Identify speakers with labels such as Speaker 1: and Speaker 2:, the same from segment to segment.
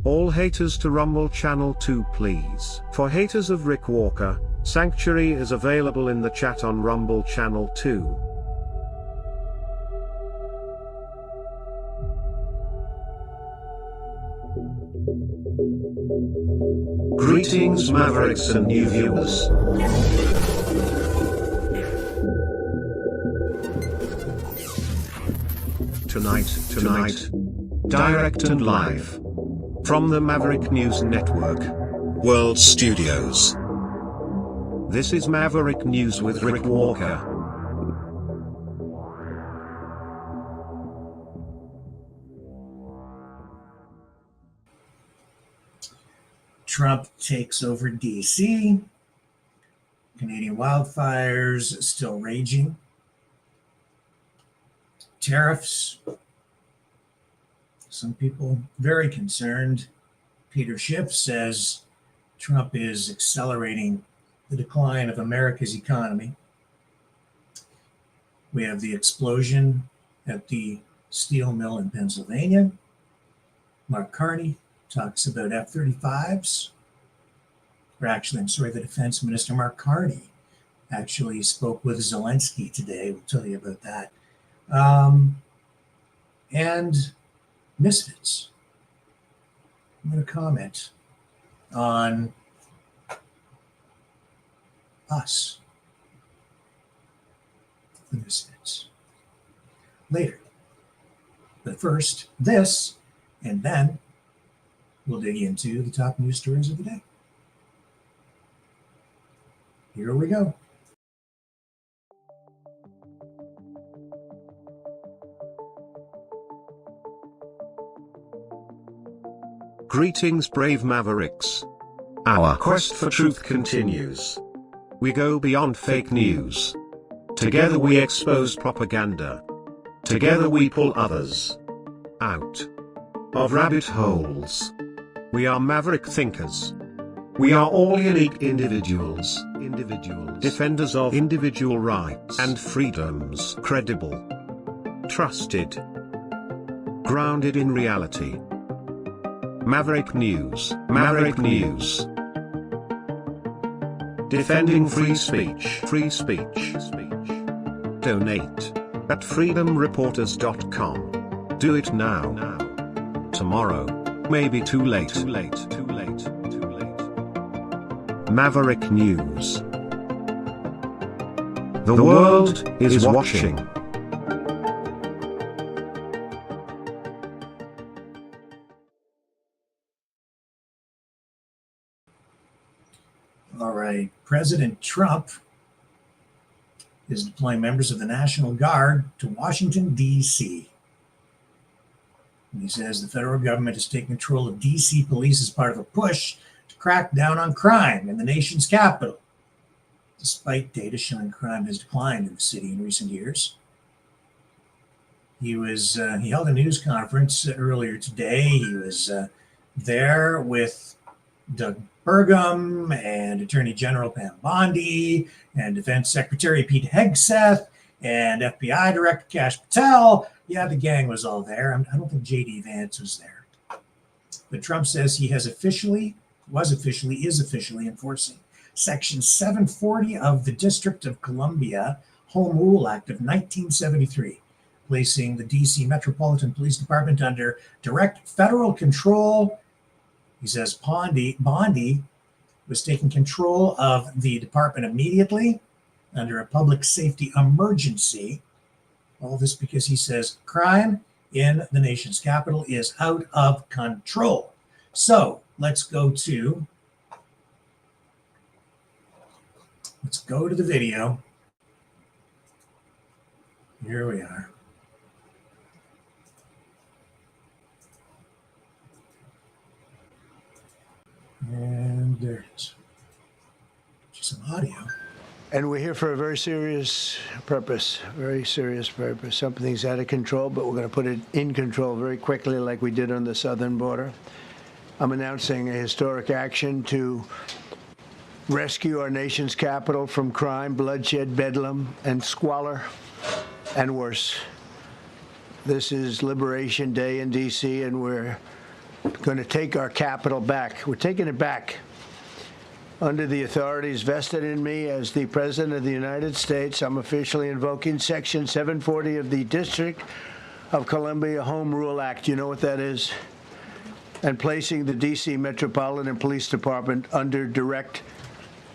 Speaker 1: All haters to Rumble Channel 2 please. For haters of Rick Walker, Sanctuary is available in the chat on Rumble Channel 2. Greetings Mavericks and new viewers. Tonight, direct and live, from the Maverick News Network, World Studios. This is Maverick News with Rick Walker.
Speaker 2: Trump takes over D.C. Canadian wildfires still raging. Tariffs. Some people very concerned. Peter Schiff says Trump is accelerating the decline of America's economy. We have the explosion at the steel mill in Pennsylvania. Mark Carney talks about F-35s. The Defense Minister Mark Carney actually spoke with Zelensky today. We'll tell you about that. And misfits. I'm going to comment on us, the misfits, later. But first, this, and then we'll dig into the top news stories of the day. Here we go.
Speaker 1: Greetings brave Mavericks. Our quest for truth continues. We go beyond fake news. Together we expose propaganda. Together we pull others out of rabbit holes. We are maverick thinkers. We are all unique individuals, defenders of individual rights and freedoms, credible, trusted, grounded in reality. Maverick News, defending free speech, Donate at freedomreporters.com. Do it now. Tomorrow, maybe too late. Maverick News. The world is watching.
Speaker 2: All right. President Trump is deploying members of the National Guard to Washington, D.C. And he says the federal government is taking control of D.C. police as part of a push to crack down on crime in the nation's capital, despite data showing crime has declined in the city in recent years. He held a news conference earlier today. He was there with Doug Burgum and Attorney General Pam Bondi and Defense Secretary Pete Hegseth and FBI Director Kash Patel. Yeah, the gang was all there. I don't think J.D. Vance was there. But Trump says he is officially enforcing Section 740 of the District of Columbia Home Rule Act of 1973, placing the D.C. Metropolitan Police Department under direct federal control. He says Bondi was taking control of the department immediately under a public safety emergency. All this because he says crime in the nation's capital is out of control. So let's go to the video. Here we are. And there it is. Some audio.
Speaker 3: And we're here for a very serious purpose, Something's out of control, but we're going to put it in control very quickly like we did on the southern border. I'm announcing a historic action to rescue our nation's capital from crime, bloodshed, bedlam, and squalor, and worse. This is Liberation Day in D.C., and we're going to take our capital back. We're taking it back. Under the authorities vested in me as the President of the United States, I'm officially invoking Section 740 of the District of Columbia Home Rule Act. You know what that is? And placing the D.C. Metropolitan Police Department under direct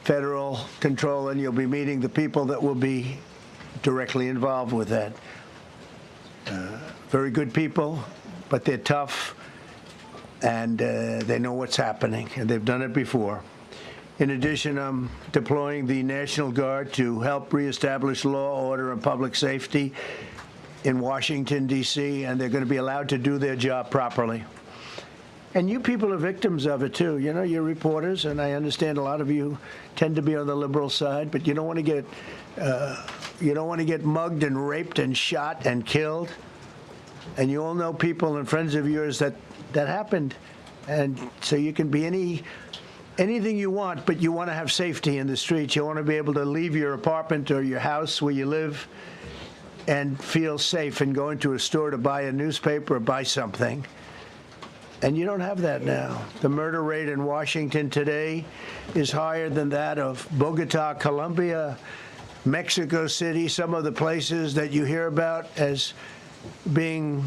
Speaker 3: federal control, and you'll be meeting the people that will be directly involved with that. Very good people, but they're tough, and they know what's happening, and they've done it before. In addition, I'm deploying the National Guard to help reestablish law, order, and public safety in Washington, D.C., and they're going to be allowed to do their job properly. And you people are victims of it, too. You know, you're reporters, and I understand a lot of you tend to be on the liberal side, but you don't want to get mugged and raped and shot and killed. And you all know people and friends of yours that happened. And so you can be anything you want, but you want to have safety in the streets. You want to be able to leave your apartment or your house where you live and feel safe and go into a store to buy a newspaper or buy something. And you don't have that now. The murder rate in Washington today is higher than that of Bogota, Colombia, Mexico City, some of the places that you hear about as being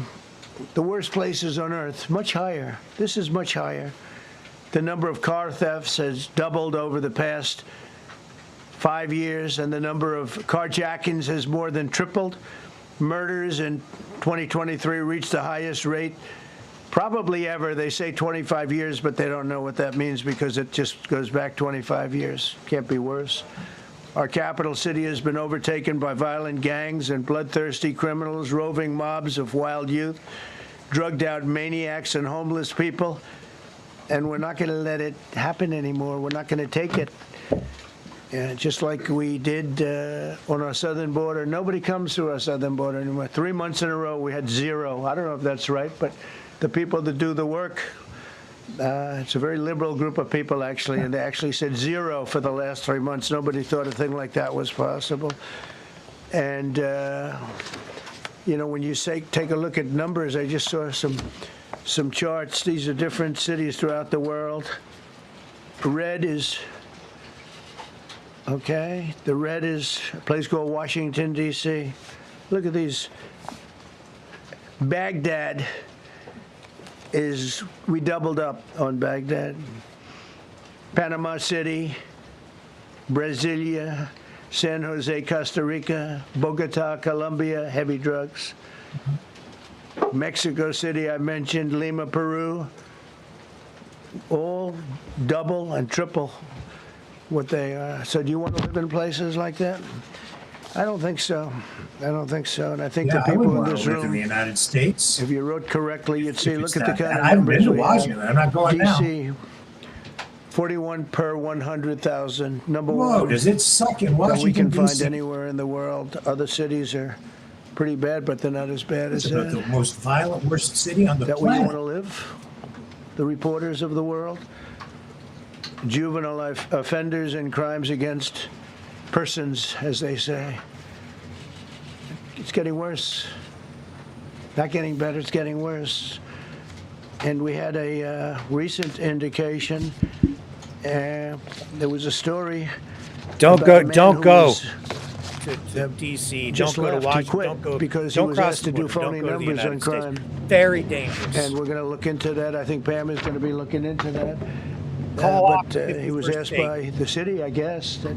Speaker 3: the worst places on earth, much higher. This is much higher. The number of car thefts has doubled over the past 5 years, and the number of carjackings has more than tripled. Murders in 2023 reached the highest rate probably ever. They say 25 years, but they don't know what that means because it just goes back 25 years. Can't be worse. Our capital city has been overtaken by violent gangs and bloodthirsty criminals, roving mobs of wild youth, drugged-out maniacs and homeless people. And we're not going to let it happen anymore. We're not going to take it. Just like we did on our southern border. Nobody comes through our southern border anymore. 3 months in a row, we had zero. I don't know if that's right, but the people that do the work, it's a very liberal group of people, actually, and they actually said zero for the last 3 months. Nobody thought a thing like that was possible. And, you know, when you take a look at numbers, I just saw some charts. These are different cities throughout the world. Red is, okay, the red is a place called Washington, D.C. Look at these. Baghdad we doubled up on Baghdad. Panama City, Brasilia, San Jose, Costa Rica, Bogota, Colombia, heavy drugs. Mexico City, I mentioned, Lima, Peru, all double and triple what they are. So do you want to live in places like that? I don't think so. I don't think so. And I think the people in this room,
Speaker 2: in the United States,
Speaker 3: if you wrote correctly, you'd see, look at the kind of
Speaker 2: I haven't
Speaker 3: numbers
Speaker 2: been to
Speaker 3: we have.
Speaker 2: Washington. I'm not going now.
Speaker 3: DC, 41 per 100,000. Number
Speaker 2: Whoa,
Speaker 3: one.
Speaker 2: does it suck in Washington,
Speaker 3: That we can find
Speaker 2: D.C.?
Speaker 3: anywhere in the world. Other cities are pretty bad, but they're not as bad as
Speaker 2: It's about the most violent, worst city on the
Speaker 3: that where you
Speaker 2: planet.
Speaker 3: want to live? The reporters of the world? Juvenile offenders and crimes against persons, as they say. It's getting worse. Not getting better, it's getting worse. And we had a recent indication. There was a story.
Speaker 4: Don't go to
Speaker 3: Just
Speaker 4: DC. Don't go to
Speaker 3: left. He
Speaker 4: Washington.
Speaker 3: quit
Speaker 4: Don't go
Speaker 3: because he
Speaker 4: don't
Speaker 3: was
Speaker 4: cross
Speaker 3: asked to
Speaker 4: the
Speaker 3: do
Speaker 4: border.
Speaker 3: phony
Speaker 4: Don't go to the
Speaker 3: numbers on
Speaker 4: United States.
Speaker 3: crime.
Speaker 4: Very dangerous.
Speaker 3: And we're going to look into that. I think Pam is going to be looking into that.
Speaker 4: Call off
Speaker 3: He was
Speaker 4: 51st
Speaker 3: asked
Speaker 4: state.
Speaker 3: by the city, I guess, that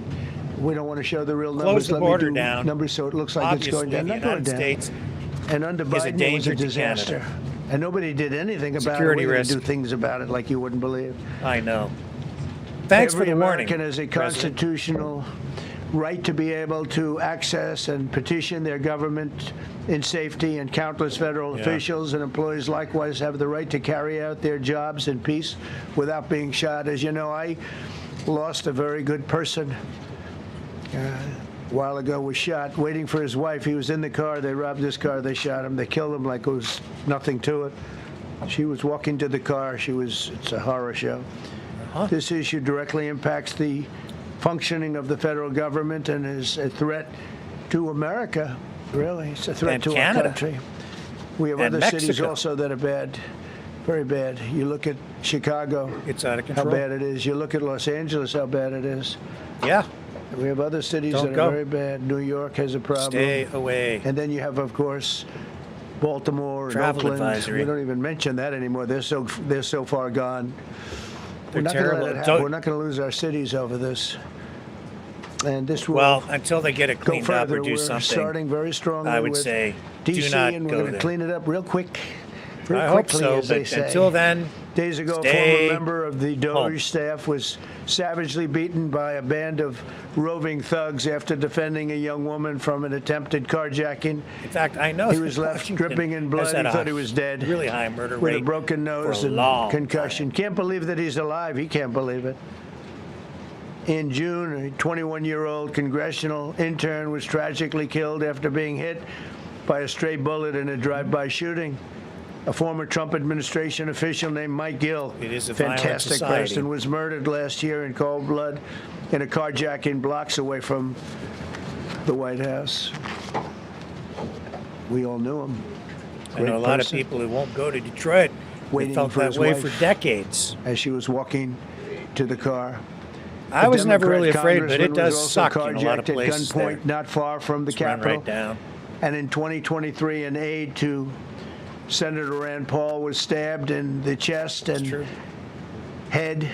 Speaker 3: we don't want to show the real
Speaker 4: Close
Speaker 3: numbers.
Speaker 4: the
Speaker 3: Let
Speaker 4: border
Speaker 3: me do
Speaker 4: down.
Speaker 3: numbers so it looks like
Speaker 4: Obviously,
Speaker 3: it's going down.
Speaker 4: the
Speaker 3: Not going
Speaker 4: United
Speaker 3: down.
Speaker 4: States
Speaker 3: And under
Speaker 4: is a
Speaker 3: Biden, it was
Speaker 4: danger
Speaker 3: a
Speaker 4: to
Speaker 3: disaster.
Speaker 4: Canada.
Speaker 3: And nobody did anything about
Speaker 4: Security
Speaker 3: it. We're going
Speaker 4: risk.
Speaker 3: to do things about it like you wouldn't believe.
Speaker 4: I know. Thanks
Speaker 3: Every
Speaker 4: for the warning.
Speaker 3: American has a
Speaker 4: President.
Speaker 3: constitutional right to be able to access and petition their government in safety, and countless federal officials and employees likewise have the right to carry out their jobs in peace without being shot. As you know, I lost a very good person a while ago, was shot waiting for his wife. He was in the car. They robbed his car. They shot him. They killed him like it was nothing to it. She was walking to the car. It's a horror show. This issue directly impacts the functioning of the federal government and is a threat to America, really. It's a threat
Speaker 4: And
Speaker 3: to
Speaker 4: Canada.
Speaker 3: our country. We have
Speaker 4: And
Speaker 3: other cities
Speaker 4: Mexico.
Speaker 3: also that are bad. Very bad. You look at Chicago,
Speaker 4: It's out of
Speaker 3: how
Speaker 4: control.
Speaker 3: bad it is. You look at Los Angeles, how bad it is.
Speaker 4: Yeah.
Speaker 3: We have other cities
Speaker 4: Don't
Speaker 3: that
Speaker 4: go.
Speaker 3: are very bad. New York has a problem.
Speaker 4: Stay away.
Speaker 3: And then you have, of course, Baltimore and
Speaker 4: Travel
Speaker 3: Oakland.
Speaker 4: advisory.
Speaker 3: We don't even mention that anymore. They're so far gone.
Speaker 4: They're
Speaker 3: We're not going to
Speaker 4: terrible.
Speaker 3: let it happen.
Speaker 4: Don't-
Speaker 3: We're not going to lose our cities over this. And this will
Speaker 4: Well, until they get it
Speaker 3: go
Speaker 4: cleaned up
Speaker 3: further.
Speaker 4: or do
Speaker 3: We're
Speaker 4: something,
Speaker 3: starting very strongly
Speaker 4: I would
Speaker 3: with
Speaker 4: say
Speaker 3: DC,
Speaker 4: do not
Speaker 3: and we're
Speaker 4: go
Speaker 3: going to
Speaker 4: there.
Speaker 3: clean it up real quick. Real
Speaker 4: I hope
Speaker 3: quickly,
Speaker 4: so,
Speaker 3: as they
Speaker 4: but
Speaker 3: say.
Speaker 4: until then,
Speaker 3: Days ago, a
Speaker 4: stay
Speaker 3: former member of the Doge
Speaker 4: home.
Speaker 3: staff was savagely beaten by a band of roving thugs after defending a young woman from an attempted carjacking.
Speaker 4: in fact, I know
Speaker 3: He was left
Speaker 4: Washington
Speaker 3: dripping in
Speaker 4: has
Speaker 3: blood. He
Speaker 4: had a
Speaker 3: thought he was dead.
Speaker 4: Really high murder
Speaker 3: With
Speaker 4: rate
Speaker 3: a broken nose
Speaker 4: for a
Speaker 3: and
Speaker 4: long
Speaker 3: concussion.
Speaker 4: time.
Speaker 3: Can't believe that he's alive. He can't believe it. In June, a 21-year-old congressional intern was tragically killed after being hit by a stray bullet in a drive-by shooting. A former Trump administration official named Mike Gill,
Speaker 4: It is a violent
Speaker 3: fantastic
Speaker 4: society.
Speaker 3: person, was murdered last year in cold blood in a carjacking blocks away from the White House. We all knew him.
Speaker 4: I know a
Speaker 3: Great
Speaker 4: lot
Speaker 3: person.
Speaker 4: of people who won't go to Detroit.
Speaker 3: Waiting
Speaker 4: They felt
Speaker 3: for
Speaker 4: that
Speaker 3: his
Speaker 4: way
Speaker 3: wife.
Speaker 4: for decades.
Speaker 3: As she was walking to the car.
Speaker 4: I was never
Speaker 3: Democrat
Speaker 4: really afraid, but it
Speaker 3: congressman was
Speaker 4: does
Speaker 3: also
Speaker 4: suck in a lot of
Speaker 3: carjacked at
Speaker 4: places
Speaker 3: gunpoint
Speaker 4: there.
Speaker 3: not far from the
Speaker 4: Just run
Speaker 3: Capitol.
Speaker 4: right down.
Speaker 3: And in 2023, an aide to Senator Rand Paul was stabbed in the chest
Speaker 4: It's
Speaker 3: and
Speaker 4: true.
Speaker 3: head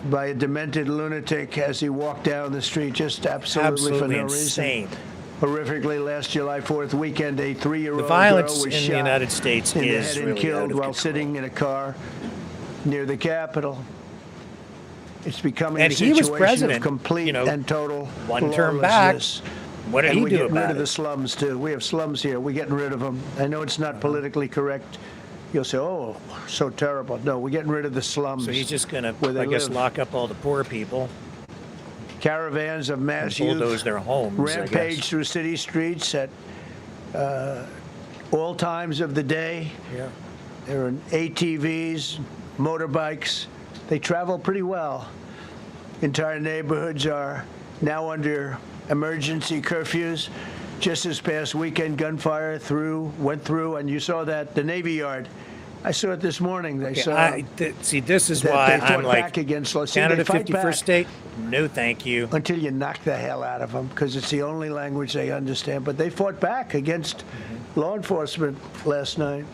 Speaker 3: by a demented lunatic as he walked down the street, just absolutely for
Speaker 4: Absolutely
Speaker 3: no
Speaker 4: insane.
Speaker 3: reason. Horrifically, last July 4th weekend, a 3-year-old
Speaker 4: The
Speaker 3: girl
Speaker 4: violence
Speaker 3: was
Speaker 4: in
Speaker 3: shot
Speaker 4: the United States
Speaker 3: in the
Speaker 4: is
Speaker 3: head and
Speaker 4: really out
Speaker 3: killed
Speaker 4: of
Speaker 3: while
Speaker 4: control.
Speaker 3: sitting in a car near the Capitol. It's becoming
Speaker 4: And
Speaker 3: a
Speaker 4: he was
Speaker 3: situation
Speaker 4: president,
Speaker 3: of complete
Speaker 4: you know,
Speaker 3: and total
Speaker 4: one term back.
Speaker 3: lawlessness.
Speaker 4: What did
Speaker 3: And
Speaker 4: he
Speaker 3: we're
Speaker 4: do
Speaker 3: getting rid
Speaker 4: about
Speaker 3: of the
Speaker 4: it?
Speaker 3: slums, too. We have slums here. We're getting rid of them. I know it's not politically correct. You'll say, oh, so terrible. No, we're getting rid of the slums.
Speaker 4: So he's just going
Speaker 3: where
Speaker 4: to,
Speaker 3: they
Speaker 4: I guess,
Speaker 3: live.
Speaker 4: lock up all the poor people
Speaker 3: Caravans of
Speaker 4: and
Speaker 3: mass
Speaker 4: bulldoze
Speaker 3: youth
Speaker 4: their homes, I
Speaker 3: rampage
Speaker 4: guess.
Speaker 3: through city streets at all times of the day.
Speaker 4: Yeah.
Speaker 3: There are ATVs, motorbikes. They travel pretty well. Entire neighborhoods are now under emergency curfews. Just this past weekend, gunfire went through, and you saw that, the Navy Yard. I saw it this morning. They saw
Speaker 4: See, this is
Speaker 3: that
Speaker 4: why
Speaker 3: they fought
Speaker 4: I'm like,
Speaker 3: back against see,
Speaker 4: Canada
Speaker 3: they fight
Speaker 4: 51st
Speaker 3: back
Speaker 4: state? No, thank you.
Speaker 3: until you knock the hell out of them, because it's the only language they understand. But they fought back against law enforcement last night.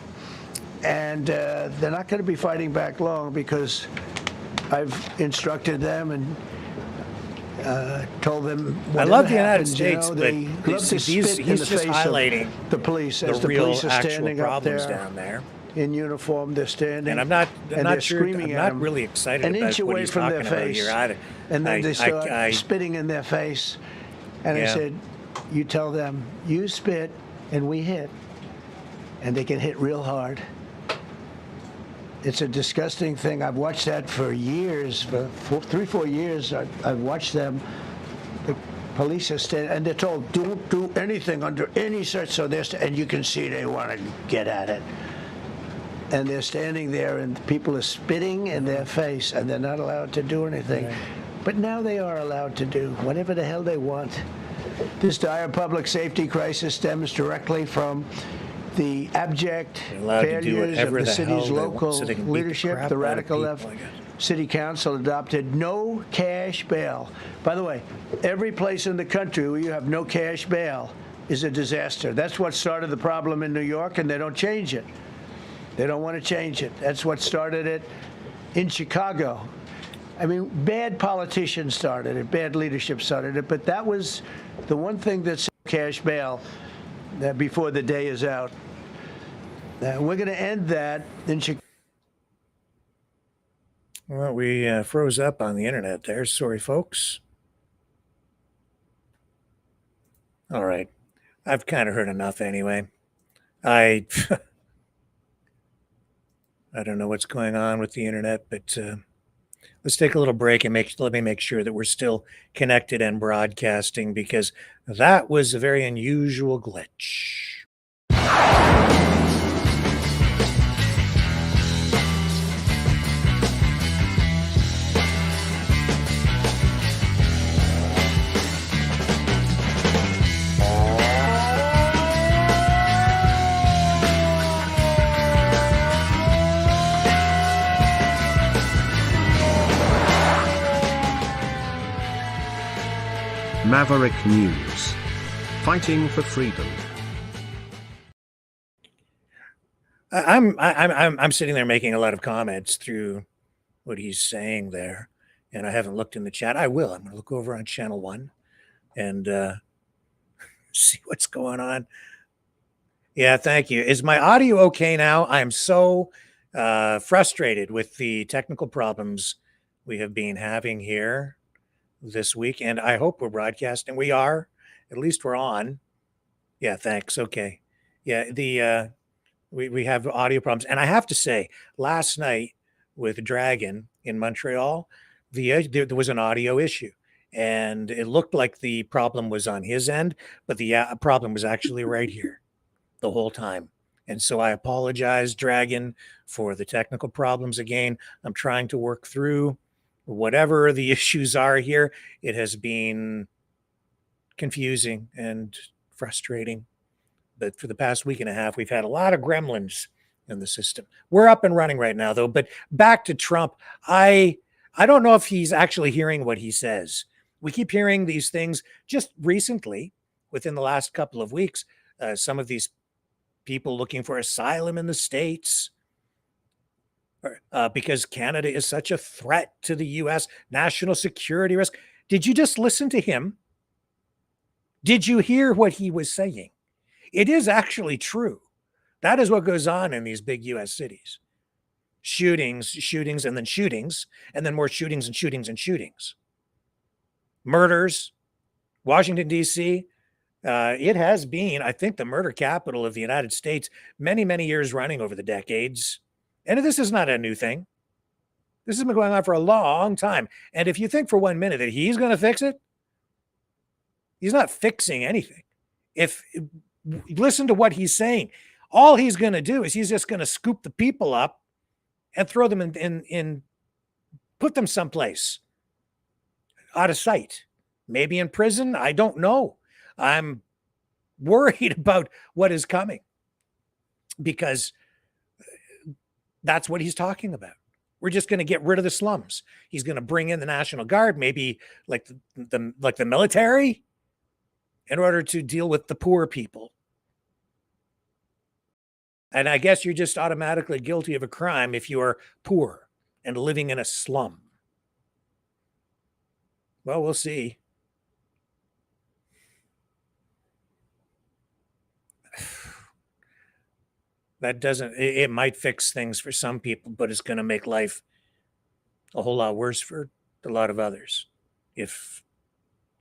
Speaker 3: And they're not going to be fighting back long, because I've instructed them and told them
Speaker 4: I
Speaker 3: whatever
Speaker 4: love the United
Speaker 3: happens,
Speaker 4: States,
Speaker 3: you know,
Speaker 4: but
Speaker 3: they love to
Speaker 4: he's
Speaker 3: spit in the
Speaker 4: just
Speaker 3: face
Speaker 4: highlighting
Speaker 3: of the police as
Speaker 4: the
Speaker 3: the
Speaker 4: real
Speaker 3: police are
Speaker 4: actual
Speaker 3: standing up
Speaker 4: problems
Speaker 3: there
Speaker 4: down there.
Speaker 3: in uniform. They're standing,
Speaker 4: And I'm not
Speaker 3: and they're
Speaker 4: sure.
Speaker 3: screaming
Speaker 4: I'm
Speaker 3: at
Speaker 4: not
Speaker 3: them
Speaker 4: really excited
Speaker 3: an
Speaker 4: about
Speaker 3: inch
Speaker 4: what
Speaker 3: away
Speaker 4: he's
Speaker 3: from
Speaker 4: talking
Speaker 3: their
Speaker 4: about
Speaker 3: face.
Speaker 4: here.
Speaker 3: And then they start
Speaker 4: I
Speaker 3: spitting in their face. And I
Speaker 4: Yeah.
Speaker 3: said, you tell them, you spit and we hit. And they can hit real hard. It's a disgusting thing. I've watched that for years, for 3-4 years. I've watched them. The police are standing, and they're told, don't do anything under any such, so and you can see they want to get at it. And they're standing there, and people are spitting in their face, and they're not allowed to do anything.
Speaker 4: Right.
Speaker 3: But now they are allowed to do whatever the hell they want. This dire public safety crisis stems directly from the abject
Speaker 4: They're allowed to do
Speaker 3: failures of
Speaker 4: whatever
Speaker 3: the
Speaker 4: the
Speaker 3: city's
Speaker 4: hell they want,
Speaker 3: local
Speaker 4: so they can beat the
Speaker 3: leadership.
Speaker 4: crap
Speaker 3: The
Speaker 4: out of
Speaker 3: radical
Speaker 4: people,
Speaker 3: left
Speaker 4: I guess.
Speaker 3: city council adopted no cash bail. By the way, every place in the country where you have no cash bail is a disaster. That's what started the problem in New York, and they don't change it. They don't want to change it. That's what started it in Chicago. I mean, bad politicians started it, bad leadership started it, but that was the one thing that's cash bail before the day is out. We're going to end that in Chicago.
Speaker 4: Well, we froze up on the internet there. Sorry, folks. All right. I've kind of heard enough anyway. I don't know what's going on with the internet, but let's take a little break and let me make sure that we're still connected and broadcasting, because that was a very unusual glitch.
Speaker 1: Maverick News. Fighting for freedom.
Speaker 4: I'm sitting there making a lot of comments through what he's saying there, and I haven't looked in the chat. I will. I'm going to look over on channel 1 and see what's going on. Yeah, thank you. Is my audio okay now? I am so frustrated with the technical problems we have been having here this week, and I hope we're broadcasting. We are. At least we're on. Yeah, thanks. Okay. Yeah, we have audio problems, and I have to say, last night with Dragon in Montreal, there was an audio issue, and it looked like the problem was on his end, but the problem was actually right here the whole time. And so I apologize, Dragon, for the technical problems again. I'm trying to work through whatever the issues are here. It has been confusing and frustrating. But for the past week and a half, we've had a lot of gremlins in the system. We're up and running right now, though. But back to Trump, I don't know if he's actually hearing what he says. We keep hearing these things just recently, within the last couple of weeks. Some of these people looking for asylum in the States because Canada is such a threat to the U.S. national security risk. Did you just listen to him? Did you hear what he was saying? It is actually true. That is what goes on in these big U.S. cities. Shootings, and then more shootings and shootings and shootings. Murders. Washington, D.C., it has been, I think, the murder capital of the United States many, many years running over the decades. And this is not a new thing. This has been going on for a long time. And if you think for 1 minute that he's going to fix it, he's not fixing anything. If listen to what he's saying, all he's going to do is he's just going to scoop the people up and throw them in put them someplace out of sight. Maybe in prison. I don't know. I'm worried about what is coming because that's what he's talking about. We're just going to get rid of the slums. He's going to bring in the National Guard, maybe like the military, in order to deal with the poor people. And I guess you're just automatically guilty of a crime if you are poor and living in a slum. Well, we'll see. That doesn't, it might fix things for some people, but it's going to make life a whole lot worse for a lot of others. If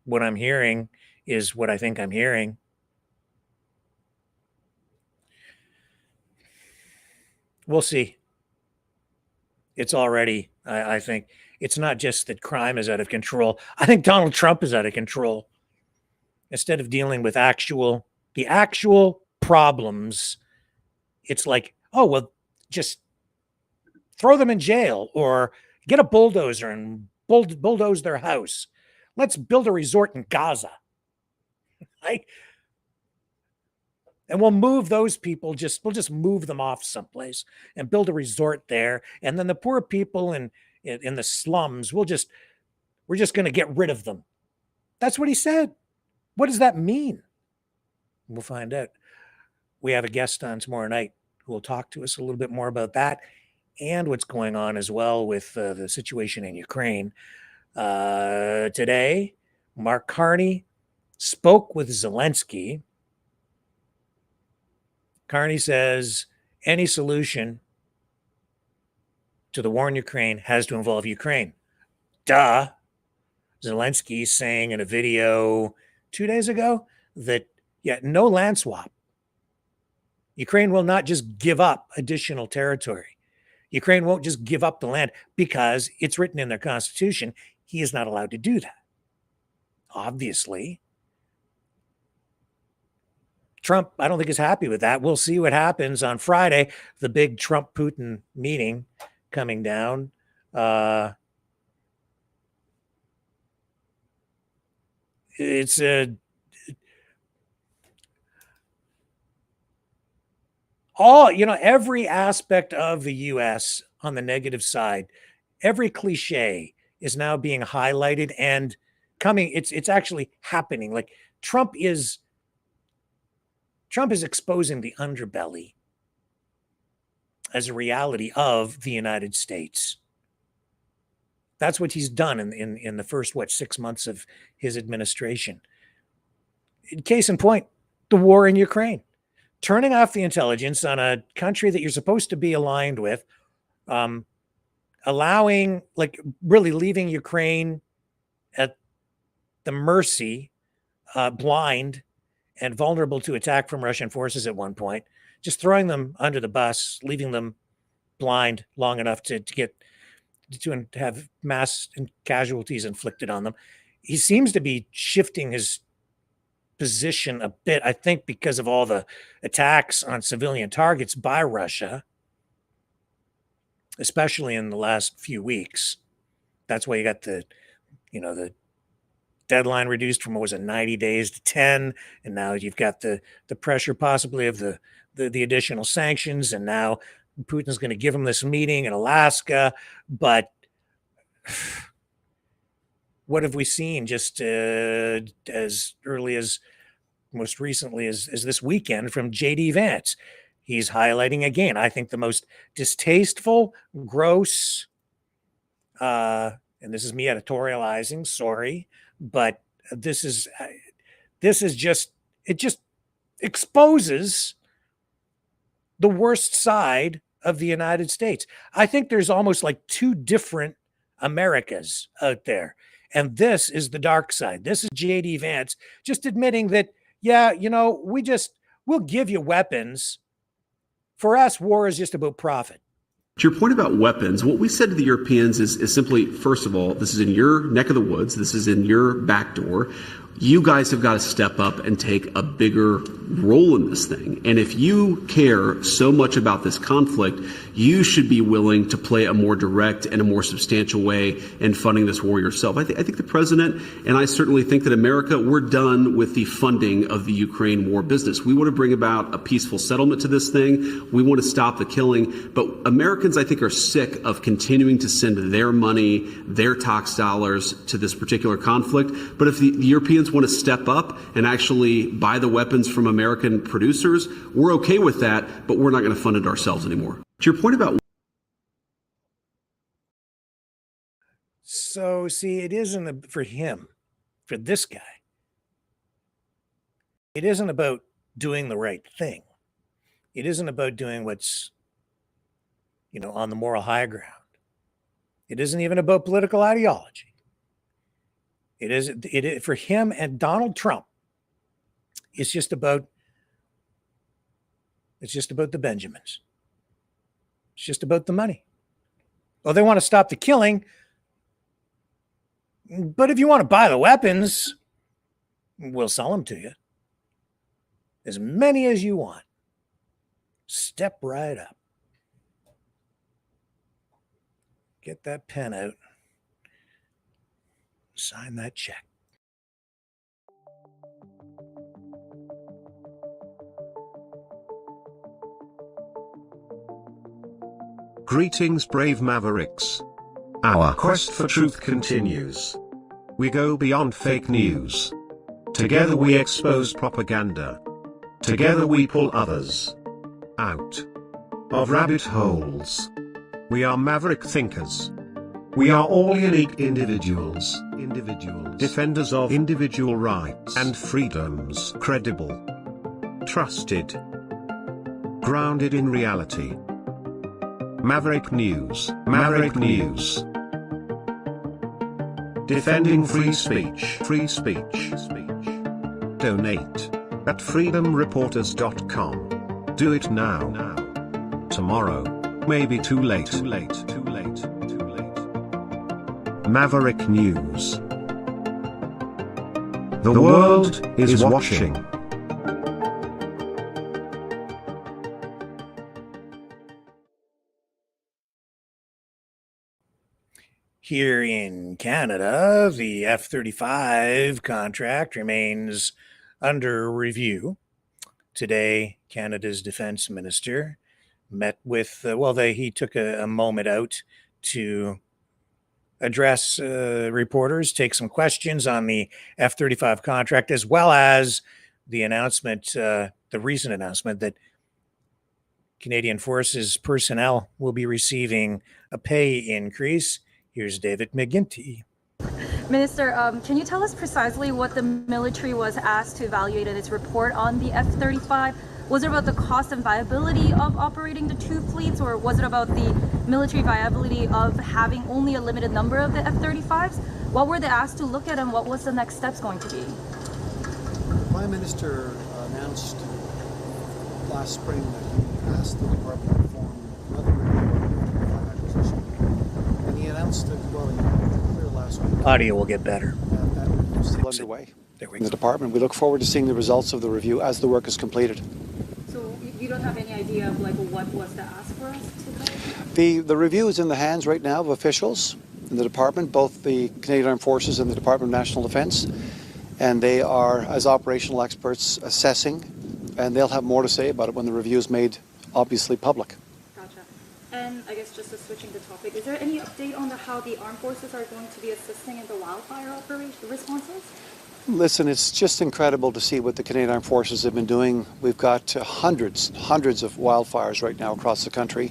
Speaker 4: what I'm hearing is what I think I'm hearing. We'll see. It's already, I think, it's not just that crime is out of control. I think Donald Trump is out of control. Instead of dealing with the actual problems, it's like, oh, well, just throw them in jail or get a bulldozer and bulldoze their house. Let's build a resort in Gaza. Right? And we'll move those people, we'll just move them off someplace and build a resort there. And then the poor people in the slums, we're just going to get rid of them. That's what he said. What does that mean? We'll find out. We have a guest on tomorrow night who will talk to us a little bit more about that and what's going on as well with the situation in Ukraine. Today, Mark Carney spoke with Zelensky. Carney says any solution to the war in Ukraine has to involve Ukraine. Duh. Zelensky saying in a video 2 days ago that, no land swap. Ukraine will not just give up additional territory. Ukraine won't just give up the land because it's written in their constitution. He is not allowed to do that. Obviously. Trump, I don't think is happy with that. We'll see what happens on Friday, the big Trump-Putin meeting coming down. It's every aspect of the U.S. on the negative side, every cliche is now being highlighted and coming. It's actually happening. Like Trump is exposing the underbelly as a reality of the United States. That's what he's done in the first, 6 months of his administration. Case in point, the war in Ukraine. Turning off the intelligence on a country that you're supposed to be aligned with, allowing, really leaving Ukraine at the mercy, blind and vulnerable to attack from Russian forces at one point, just throwing them under the bus, leaving them blind long enough to have mass casualties inflicted on them. He seems to be shifting his position a bit, I think, because of all the attacks on civilian targets by Russia, especially in the last few weeks. That's why you got the deadline reduced from 90 days to 10, and now you've got the pressure possibly of the additional sanctions, and now Putin's going to give him this meeting in Alaska. But what have we seen just as early as most recently as this weekend from J.D. Vance? He's highlighting again, I think, the most distasteful, gross, and this is me editorializing, sorry, but this is just exposes the worst side of the United States. I think there's almost like two different Americas out there. And this is the dark side. This is J.D. Vance just admitting that, yeah, we'll give you weapons. For us, war is just about profit.
Speaker 5: To your point about weapons, what we said to the Europeans is simply, first of all, this is in your neck of the woods. This is in your back door. You guys have got to step up and take a bigger role in this thing. And if you care so much about this conflict, you should be willing to play a more direct and a more substantial way in funding this war yourself. I think the president, and I certainly think that America, we're done with the funding of the Ukraine war business. We want to bring about a peaceful settlement to this thing. We want to stop the killing. But Americans, I think, are sick of continuing to send their money, their tax dollars to this particular conflict. But if the Europeans want to step up and actually buy the weapons from American producers, we're okay with that, but we're not going to fund it ourselves anymore. To your point about...
Speaker 4: So, see, it isn't for him, for this guy, it isn't about doing the right thing. It isn't about doing what's, on the moral high ground. It isn't even about political ideology. It is for him and Donald Trump. It's just about the Benjamins. It's just about the money. Well, they want to stop the killing, but if you want to buy the weapons, we'll sell them to you. As many as you want. Step right up. Get that pen out. Sign that check.
Speaker 1: Greetings, brave Mavericks. Our quest for truth continues. We go beyond fake news. Together we expose propaganda. Together we pull others out of rabbit holes. We are maverick thinkers. We are all unique individuals, defenders of individual rights and freedoms, credible, trusted, grounded in reality. Maverick News, Maverick News. Defending free speech, Donate at freedomreporters.com. Do it now. Tomorrow may be too late. Maverick News. The world is watching.
Speaker 4: Here in Canada, the F-35 contract remains under review. Today, Canada's defense minister met with, he took a moment out to address reporters, take some questions on the F-35 contract, as well as the announcement, the recent announcement that Canadian Forces personnel will be receiving a pay increase. Here's David McGinty.
Speaker 6: Minister, can you tell us precisely what the military was asked to evaluate in its report on the F-35? Was it about the cost and viability of operating the two fleets, or was it about the military viability of having only a limited number of the F-35s? What were they asked to look at, and what was the next steps going to be?
Speaker 7: The Prime Minister announced last spring that he asked the Department to form another review of the acquisition. And he announced that, well, he made it clear last week.
Speaker 4: Audio will get better.
Speaker 7: That review is still underway
Speaker 4: There we
Speaker 7: in the
Speaker 4: go.
Speaker 7: department. We look forward to seeing the results of the review as the work is completed.
Speaker 6: So you don't have any idea of what was the ask for us today?
Speaker 7: The review is in the hands right now of officials in the department, both the Canadian Armed Forces and the Department of National Defence, and they are, as operational experts, assessing, and they'll have more to say about it when the review is made obviously public.
Speaker 6: Gotcha. And I guess just switching the topic, is there any update on how the armed forces are going to be assisting in the wildfire operation responses?
Speaker 7: Listen, it's just incredible to see what the Canadian Armed Forces have been doing. We've got hundreds of wildfires right now across the country.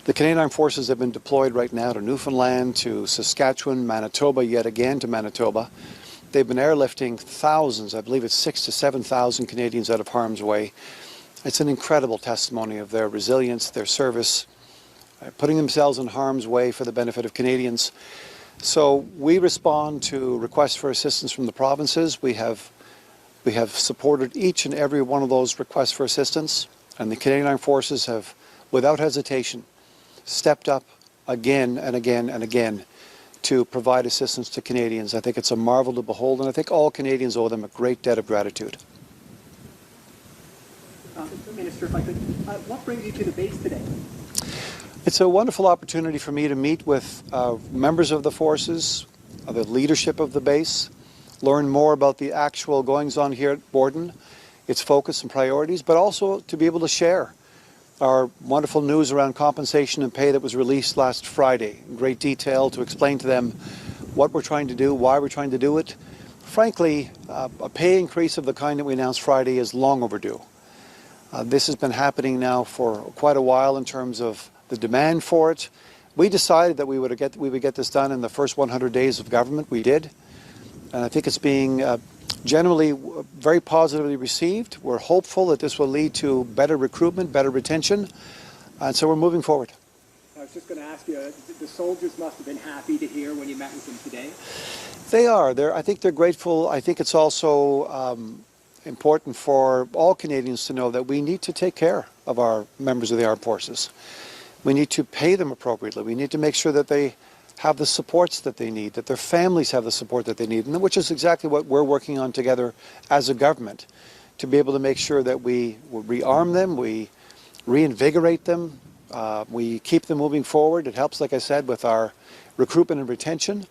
Speaker 7: The Canadian Armed Forces have been deployed right now to Newfoundland, to Saskatchewan, Manitoba, yet again to Manitoba. They've been airlifting thousands, I believe it's 6,000 to 7,000 Canadians out of harm's way. It's an incredible testimony of their resilience, their service, putting themselves in harm's way for the benefit of Canadians. So we respond to requests for assistance from the provinces. We have supported each and every one of those requests for assistance, and the Canadian Armed Forces have, without hesitation, stepped up again and again and again to provide assistance to Canadians. I think it's a marvel to behold, and I think all Canadians owe them a great debt of gratitude.
Speaker 8: Minister, if I could, what brings you to the base today?
Speaker 7: It's a wonderful opportunity for me to meet with members of the forces, the leadership of the base, learn more about the actual goings-on here at Borden, its focus and priorities, but also to be able to share our wonderful news around compensation and pay that was released last Friday in great detail, to explain to them what we're trying to do, why we're trying to do it. Frankly, a pay increase of the kind that we announced Friday is long overdue. This has been happening now for quite a while in terms of the demand for it. We decided that we would get this done in the first 100 days of government. We did. And I think it's being generally very positively received. We're hopeful that this will lead to better recruitment, better retention. And so we're moving forward.
Speaker 8: I was just going to ask you, the soldiers must have been happy to hear when you met with them today.
Speaker 7: They are. I think they're grateful. I think it's also important for all Canadians to know that we need to take care of our members of the armed forces. We need to pay them appropriately. We need to make sure that they have the supports that they need, that their families have the support that they need, and which is exactly what we're working on together as a government, to be able to make sure that we rearm them, we reinvigorate them, we keep them moving forward. It helps, like I said, with our recruitment and retention.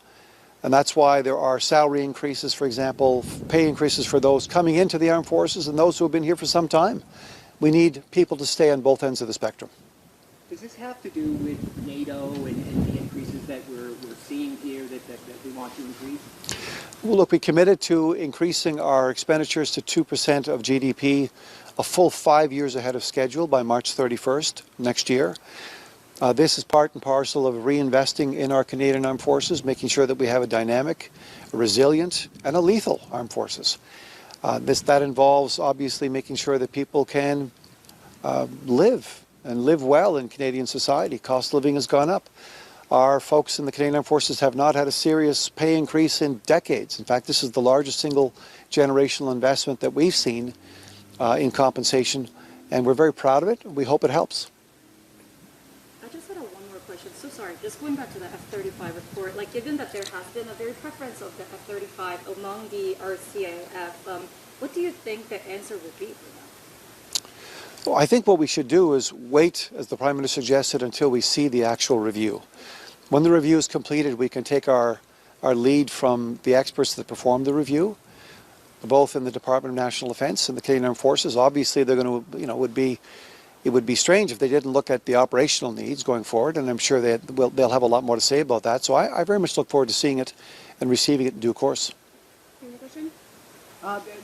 Speaker 7: And that's why there are salary increases, for example, pay increases for those coming into the armed forces and those who have been here for some time. We need people to stay on both ends of the spectrum.
Speaker 8: Does this have to do with NATO and the increases that we're seeing here that we want to increase?
Speaker 7: Well, look, we committed to increasing our expenditures to 2% of GDP a full 5 years ahead of schedule by March 31st next year. This is part and parcel of reinvesting in our Canadian Armed Forces, making sure that we have a dynamic, a resilient, and a lethal armed forces. That involves obviously making sure that people can live and live well in Canadian society. Cost of living has gone up. Our folks in the Canadian Armed Forces have not had a serious pay increase in decades. In fact, this is the largest single generational investment that we've seen in compensation, and we're very proud of it. We hope it helps.
Speaker 6: I just had one more question. So sorry, just going back to the F-35 report, given that there has been a very preference of the F-35 among the RCAF, what do you think the answer would be for that?
Speaker 7: Well, I think what we should do is wait, as the Prime Minister suggested, until we see the actual review. When the review is completed, we can take our lead from the experts that performed the review, both in the Department of National Defence and the Canadian Armed Forces. Obviously, they're going to, would be it would be strange if they didn't look at the operational needs going forward, and I'm sure they'll have a lot more to say about that. So I very much look forward to seeing it and receiving it in due course.
Speaker 8: Any question?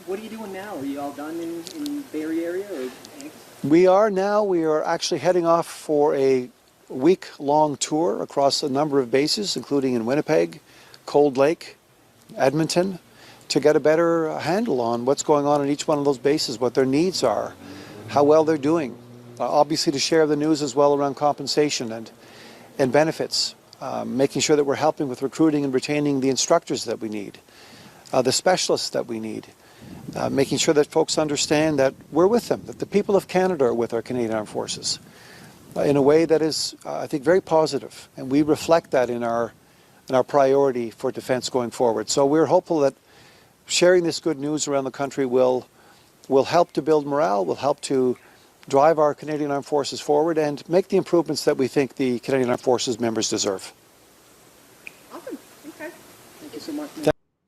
Speaker 8: What are you doing now? Are you all done in Bay Area or next?
Speaker 7: We are actually heading off for a week-long tour across a number of bases, including in Winnipeg, Cold Lake, Edmonton, to get a better handle on what's going on in each one of those bases, what their needs are, how well they're doing. Obviously to share the news as well around compensation and benefits, making sure that we're helping with recruiting and retaining the instructors that we need, the specialists that we need, making sure that folks understand that we're with them, that the people of Canada are with our Canadian Armed Forces in a way that is, I think, very positive, and we reflect that in our priority for defense going forward. So we're hopeful that sharing this good news around the country will help to build morale, will help to drive our Canadian Armed Forces forward and make the improvements that we think the Canadian Armed Forces members deserve.
Speaker 8: Awesome. Okay. Thank you so much.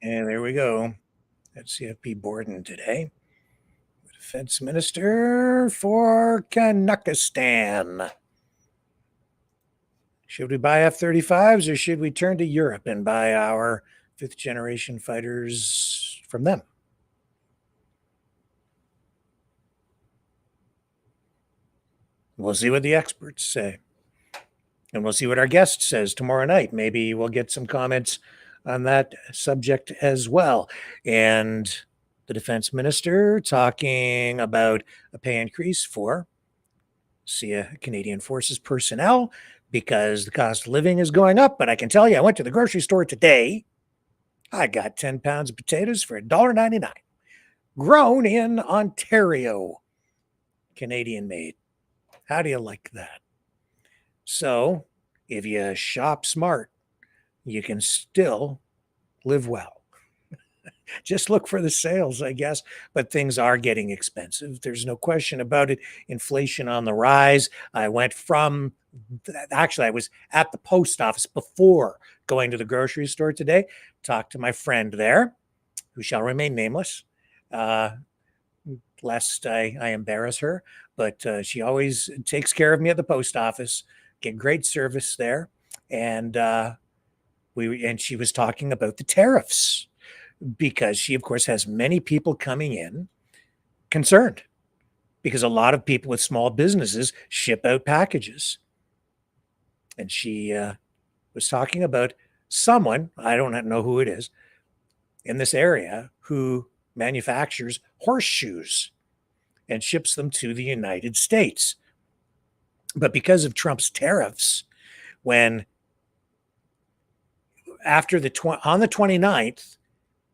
Speaker 4: And there we go. That's CFP Borden today. Defense Minister for Kanakistan. Should we buy F-35s or should we turn to Europe and buy our fifth-generation fighters from them? We'll see what the experts say. And we'll see what our guest says tomorrow night. Maybe we'll get some comments on that subject as well. And the defense minister talking about a pay increase for Canadian Forces personnel because the cost of living is going up. But I can tell you, I went to the grocery store today. I got 10 pounds of potatoes for $1.99. Grown in Ontario. Canadian made. How do you like that? So, if you shop smart, you can still live well. Just look for the sales, I guess. But things are getting expensive. There's no question about it. Inflation on the rise. I went from, actually, I was at the post office before going to the grocery store today. Talked to my friend there, who shall remain nameless, lest I embarrass her. But she always takes care of me at the post office. Get great service there. And she was talking about the tariffs because she, of course, has many people coming in concerned because a lot of people with small businesses ship out packages. And she was talking about someone, I don't know who it is, in this area who manufactures horseshoes and ships them to the United States. But because of Trump's tariffs, when after on the 29th,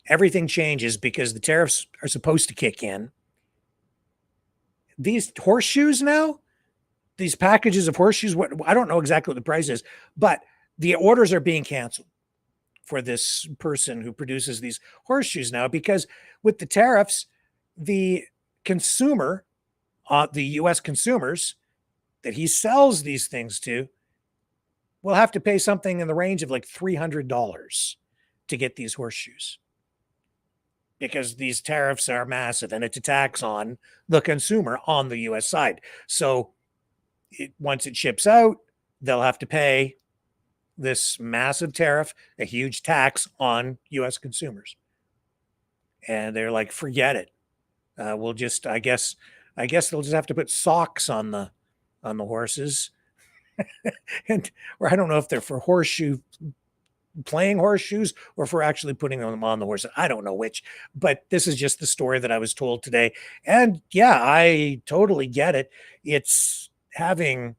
Speaker 4: everything changes because the tariffs are supposed to kick in. These horseshoes now, these packages of horseshoes, I don't know exactly what the price is, but the orders are being canceled for this person who produces these horseshoes now because with the tariffs, the consumer, the U.S. consumers that he sells these things to will have to pay something in the range of like $300 to get these horseshoes because these tariffs are massive and it's a tax on the consumer on the U.S. side. So once it ships out, they'll have to pay this massive tariff, a huge tax on U.S. consumers. And they're like, forget it. We'll just, I guess they'll just have to put socks on the horses. Or I don't know if they're for playing horseshoes or for actually putting them on the horse. I don't know which, but this is just the story that I was told today. And yeah, I totally get it. It's having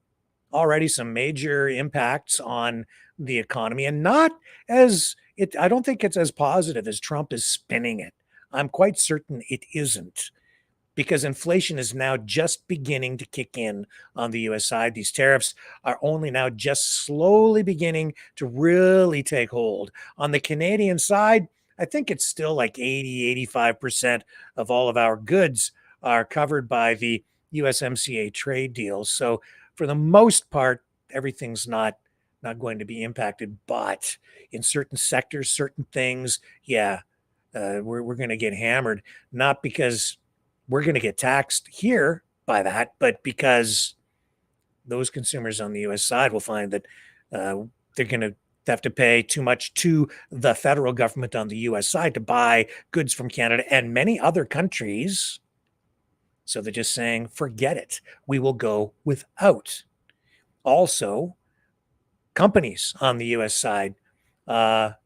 Speaker 4: already some major impacts on the economy and I don't think it's as positive as Trump is spinning it. I'm quite certain it isn't. Because inflation is now just beginning to kick in on the U.S. side. These tariffs are only now just slowly beginning to really take hold. On the Canadian side, I think it's still like 85% of all of our goods are covered by the USMCA trade deals. So for the most part, everything's not going to be impacted. But in certain sectors, certain things, we're going to get hammered. Not because we're going to get taxed here by that, but because those consumers on the U.S. side will find that they're going to have to pay too much to the federal government on the U.S. side to buy goods from Canada and many other countries. So they're just saying, forget it. We will go without. Also, companies on the U.S. side are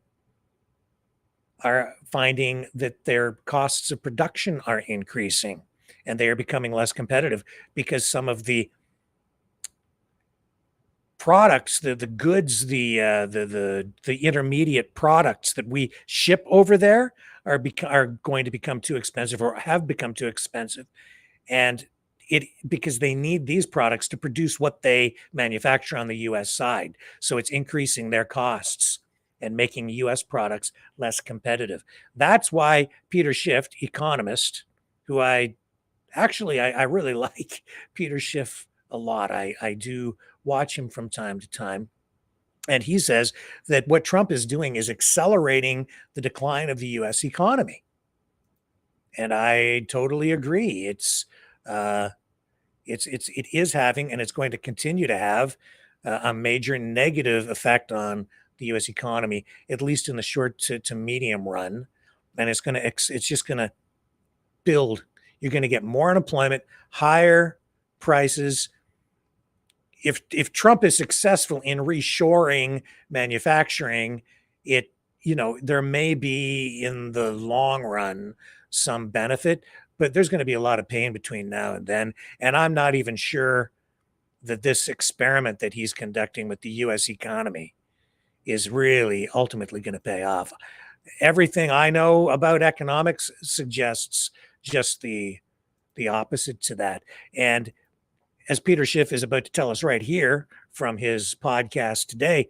Speaker 4: finding that their costs of production are increasing and they are becoming less competitive because some of the products, the goods, the intermediate products that we ship over there are going to become too expensive or have become too expensive. And because they need these products to produce what they manufacture on the U.S. side. So it's increasing their costs and making U.S. products less competitive. That's why Peter Schiff, economist, who I really like Peter Schiff a lot. I do watch him from time to time. And he says that what Trump is doing is accelerating the decline of the U.S. economy. And I totally agree. It is having, and it's going to continue to have a major negative effect on the U.S. economy, at least in the short to medium run. And it's just going to build. You're going to get more unemployment, higher prices. If Trump is successful in reshoring manufacturing, there may be in the long run some benefit, but there's going to be a lot of pain between now and then. And I'm not even sure that this experiment that he's conducting with the U.S. economy is really ultimately going to pay off. Everything I know about economics suggests just the opposite to that. And as Peter Schiff is about to tell us right here from his podcast today,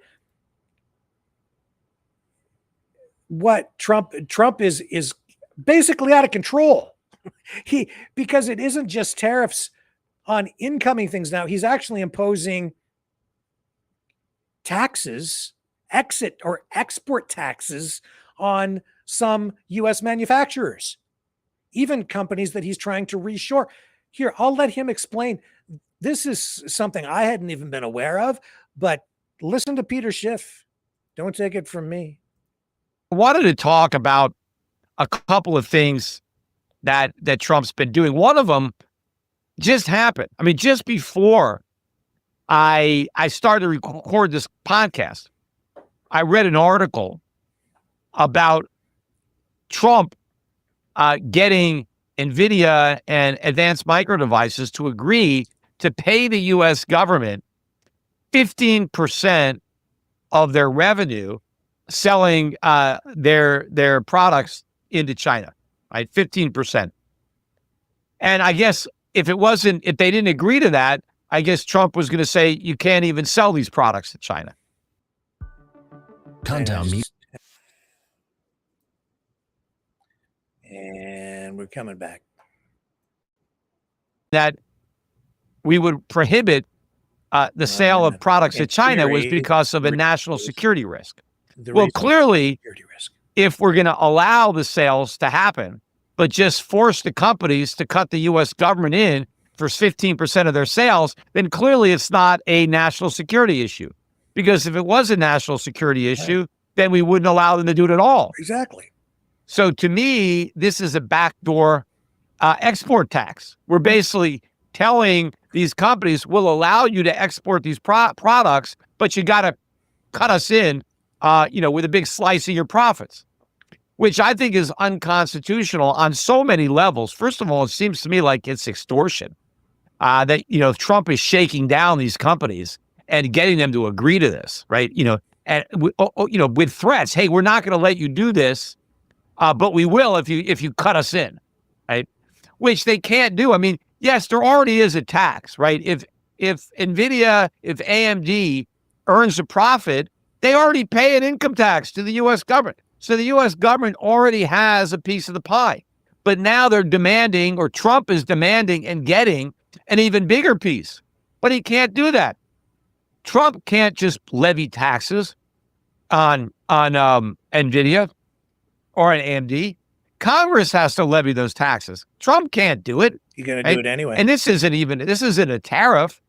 Speaker 4: what Trump is basically out of control. Because it isn't just tariffs on incoming things now. He's actually imposing taxes, exit or export taxes on some U.S. manufacturers, even companies that he's trying to reshore. Here, I'll let him explain. This is something I hadn't even been aware of, but listen to Peter Schiff. Don't take it from me.
Speaker 9: I wanted to talk about a couple of things that Trump's been doing. One of them just happened. I mean, just before I started to record this podcast, I read an article about Trump getting NVIDIA and Advanced Micro Devices to agree to pay the U.S. government 15% of their revenue selling their products into China, right? 15%. And I guess if they didn't agree to that, I guess Trump was going to say you can't even sell these products to China.
Speaker 4: Countdown. And we're coming back.
Speaker 9: That we would prohibit the sale of products to China was because of a national security risk. Well, clearly, if we're going to allow the sales to happen, but just force the companies to cut the U.S. government in for 15% of their sales, then clearly it's not a national security issue. Because if it was a national security issue, then we wouldn't allow them to do it at all.
Speaker 4: Exactly.
Speaker 9: So to me, this is a backdoor export tax. We're basically telling these companies, we'll allow you to export these products, but you got to cut us in, with a big slice of your profits, which I think is unconstitutional on so many levels. First of all, it seems to me like it's extortion. That Trump is shaking down these companies and getting them to agree to this, right? And with threats, hey, we're not going to let you do this, but we will if you cut us in, right? Which they can't do. I mean, yes, there already is a tax, right? If NVIDIA, if AMD earns a profit, they already pay an income tax to the U.S. government. So the U.S. government already has a piece of the pie. But now they're demanding, or Trump is demanding and getting an even bigger piece. But he can't do that. Trump can't just levy taxes on NVIDIA or on AMD. Congress has to levy those taxes. Trump can't do it.
Speaker 4: You're going to
Speaker 9: right?
Speaker 4: do it anyway.
Speaker 9: And this isn't a tariff.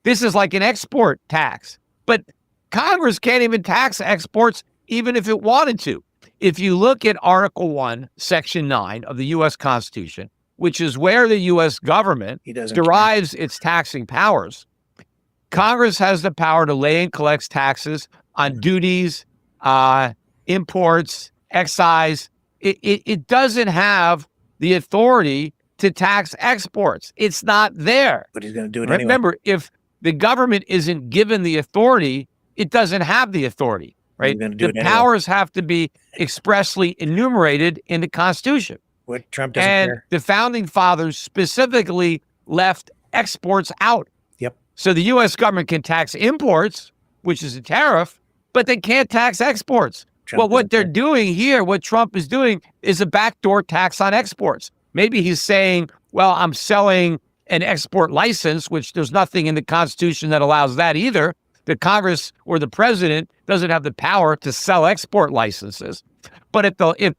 Speaker 9: This is like an export tax. But Congress can't even tax exports even if it wanted to. If you look at Article 1, Section 9 of the U.S. Constitution, which is where the U.S. government derives its taxing powers, Congress has the power to lay and collect taxes on duties, imports, excise. It doesn't have the authority to tax exports. It's not there.
Speaker 4: But he's going to do it anyway.
Speaker 9: Remember, if the government isn't given the authority, it doesn't have the authority, right? The powers have to be expressly enumerated in the Constitution.
Speaker 4: What Trump doesn't
Speaker 9: And
Speaker 4: care.
Speaker 9: the founding fathers specifically left exports out.
Speaker 4: Yep.
Speaker 9: So the U.S. government can tax imports, which is a tariff, but they can't tax exports. Well, what they're doing here, what Trump is doing, is a backdoor tax on exports. Maybe he's saying, well, I'm selling an export license, which there's nothing in the Constitution that allows that either. The Congress or the president doesn't have the power to sell export licenses. But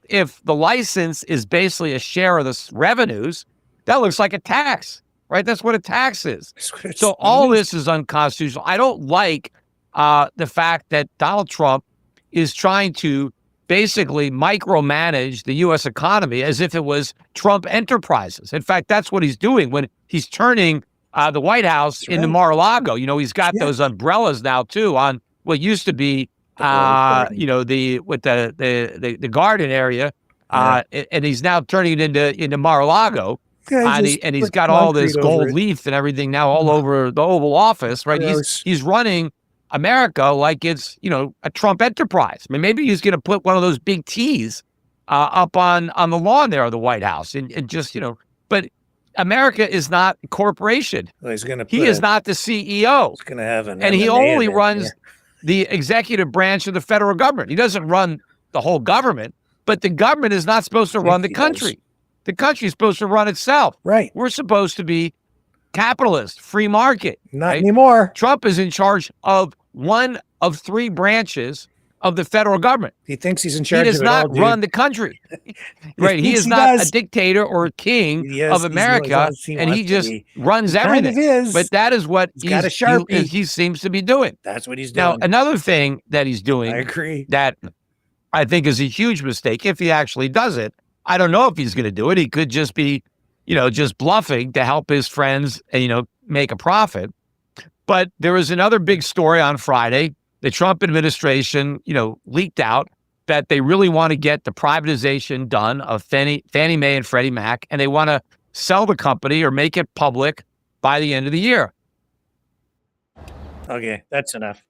Speaker 9: if the license is basically a share of the revenues, that looks like a tax, right? That's what a tax is. So all this is unconstitutional. I don't like the fact that Donald Trump is trying to basically micromanage the U.S. economy as if it was Trump Enterprises. In fact, that's what he's doing when he's turning the White House into Mar-a-Lago. You know, he's got those umbrellas now too on what used to be, the garden area, and he's now turning it into Mar-a-Lago. And he's got all this gold leaf and everything now all over the Oval Office, right? He's running America like it's, a Trump enterprise. I mean, maybe he's going to put one of those big T's up on the lawn there of the White House and just, but America is not a corporation.
Speaker 4: Well,
Speaker 9: he is not the CEO.
Speaker 4: He's going to have
Speaker 9: and he only runs the executive branch of the federal government. He doesn't run the whole government, but the government is not supposed to run the country. The country is supposed to run itself.
Speaker 4: Right.
Speaker 9: We're supposed to be capitalist, free market.
Speaker 4: Not anymore.
Speaker 9: Trump is in charge of one of three branches of the federal government.
Speaker 4: He thinks he's in charge.
Speaker 9: He does not run the country. Right. He is not a dictator or a king of America, and he just runs everything. But that is what he seems to be doing.
Speaker 4: That's what he's doing.
Speaker 9: Now, another thing that he's doing,
Speaker 4: I agree,
Speaker 9: that I think is a huge mistake, if he actually does it, I don't know if he's going to do it. He could just be, just bluffing to help his friends, make a profit. But there was another big story on Friday. The Trump administration, leaked out that they really want to get the privatization done of Fannie Mae and Freddie Mac, and they want to sell the company or make it public by the end of the year.
Speaker 4: Okay, that's enough.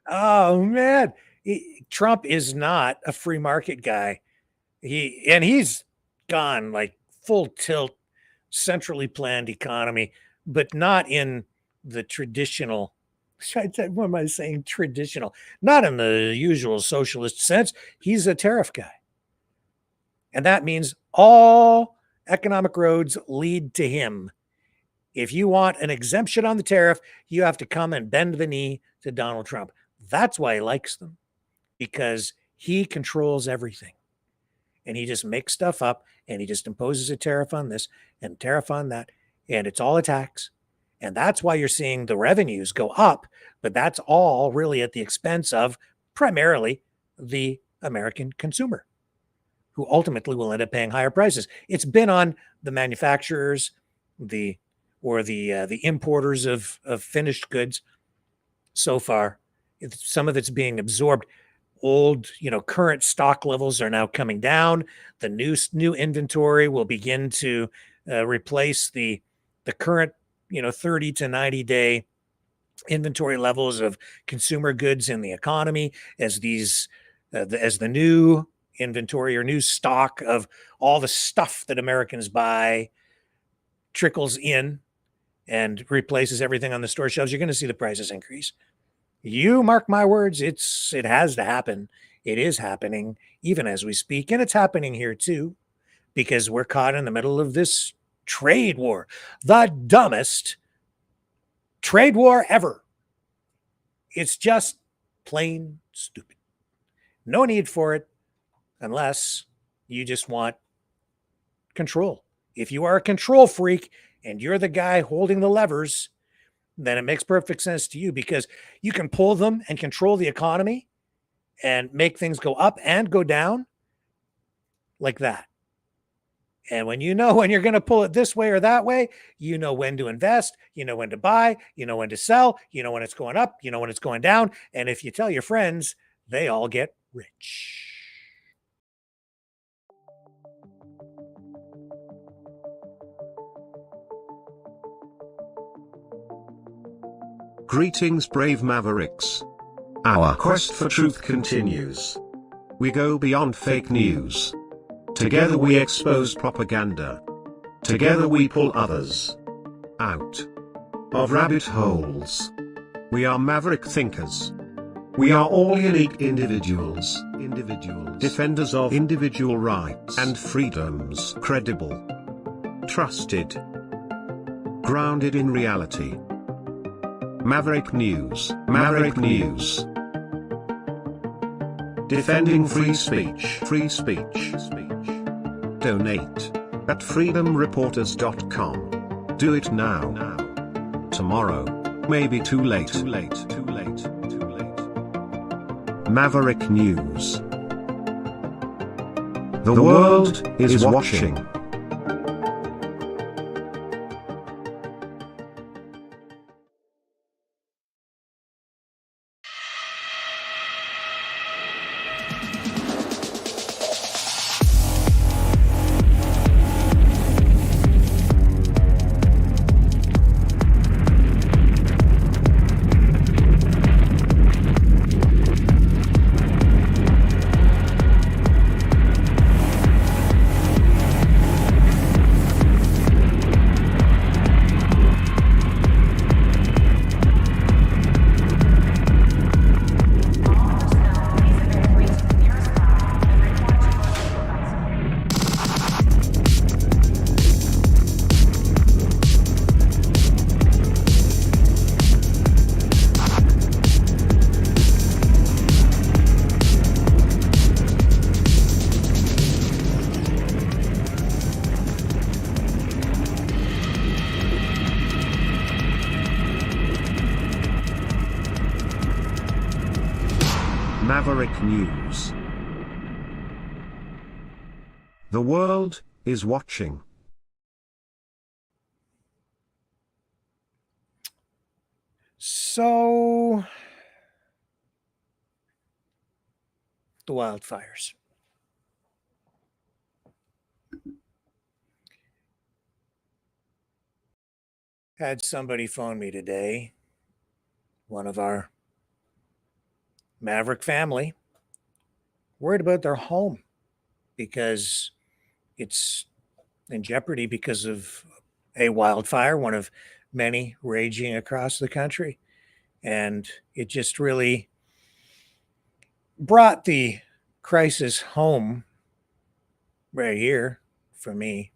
Speaker 4: Oh man, Trump is not a free market guy. He's gone like full tilt, centrally planned economy, but not in the traditional. What am I saying? Traditional, not in the usual socialist sense. He's a tariff guy. And that means all economic roads lead to him. If you want an exemption on the tariff, you have to come and bend the knee to Donald Trump. That's why he likes them, because he controls everything. And he just makes stuff up, and he just imposes a tariff on this and tariff on that, and it's all a tax. And that's why you're seeing the revenues go up, but that's all really at the expense of primarily the American consumer, who ultimately will end up paying higher prices. It's been on the manufacturers, the importers of finished goods so far. Some of it's being absorbed. Old, current stock levels are now coming down. The new inventory will begin to replace the current 30 to 90 day inventory levels of consumer goods in the economy as the new inventory or new stock of all the stuff that Americans buy trickles in and replaces everything on the store shelves. You're going to see the prices increase. You mark my words, it has to happen. It is happening even as we speak, and it's happening here too, because we're caught in the middle of this trade war, the dumbest trade war ever. It's just plain stupid. No need for it unless you just want control. If you are a control freak and you're the guy holding the levers, then it makes perfect sense to you, because you can pull them and control the economy and make things go up and go down like that. And when you know when you're going to pull it this way or that way, you know when to invest, you know when to buy, you know when to sell, you know when it's going up, you know when it's going down. And if you tell your friends, they all get rich.
Speaker 1: Greetings, brave Mavericks. Our quest for truth continues. We go beyond fake news. Together we expose propaganda. Together we pull others out of rabbit holes. We are maverick thinkers. We are all unique individuals, defenders of individual rights and freedoms, credible, trusted, grounded in reality. Maverick News, Maverick News. Defending free speech, free speech. Donate at freedomreporters.com. Do it now. Tomorrow may be too late. Maverick News. The world is watching. Maverick News. The world is watching.
Speaker 4: So, the wildfires. Had somebody phone me today, one of our Maverick family, worried about their home because it's in jeopardy because of a wildfire, one of many raging across the country. And it just really brought the crisis home right here for me.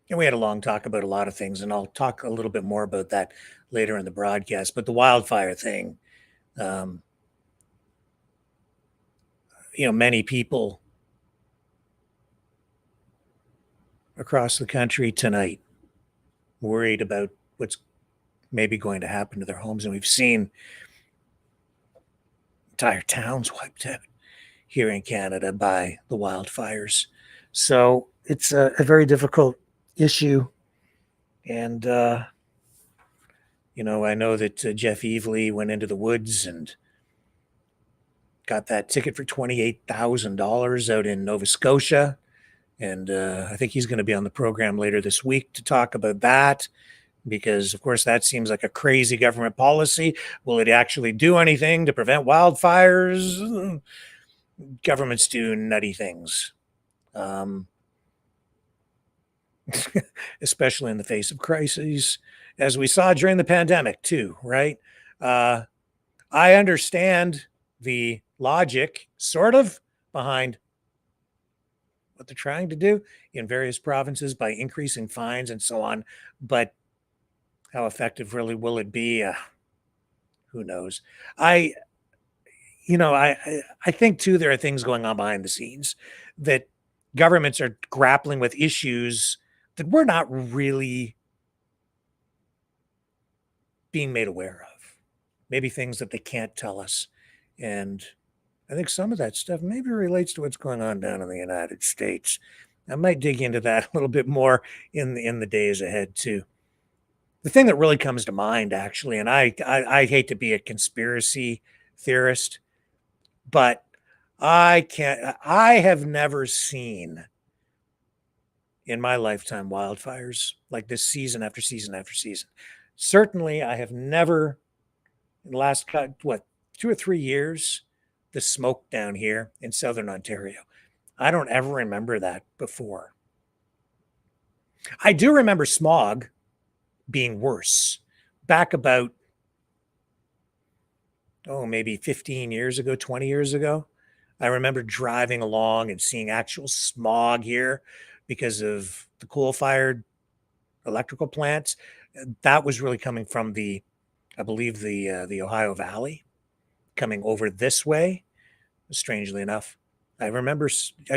Speaker 4: And we had a long talk about a lot of things, and I'll talk a little bit more about that later in the broadcast. But the wildfire thing, many people across the country tonight worried about what's maybe going to happen to their homes. And we've seen entire towns wiped out here in Canada by the wildfires. So it's a very difficult issue. And, I know that Jeff Evely went into the woods and got that ticket for $28,000 out in Nova Scotia. And I think he's going to be on the program later this week to talk about that, because, of course, that seems like a crazy government policy. Will it actually do anything to prevent wildfires? Governments do nutty things, especially in the face of crises, as we saw during the pandemic too, right? I understand the logic, sort of, behind what they're trying to do in various provinces by increasing fines and so on. But how effective really will it be? Who knows? I think too, there are things going on behind the scenes that governments are grappling with issues that we're not really being made aware of. Maybe things that they can't tell us. And I think some of that stuff maybe relates to what's going on down in the United States. I might dig into that a little bit more in the days ahead too. The thing that really comes to mind, actually, and I hate to be a conspiracy theorist, but I have never seen in my lifetime wildfires like this season after season after season. Certainly, I have never, in the last, 2 or 3 years, the smoke down here in southern Ontario. I don't ever remember that before. I do remember smog being worse back about, maybe 15 years ago, 20 years ago. I remember driving along and seeing actual smog here because of the coal-fired electrical plants. That was really coming from I believe the Ohio Valley, coming over this way, strangely enough. I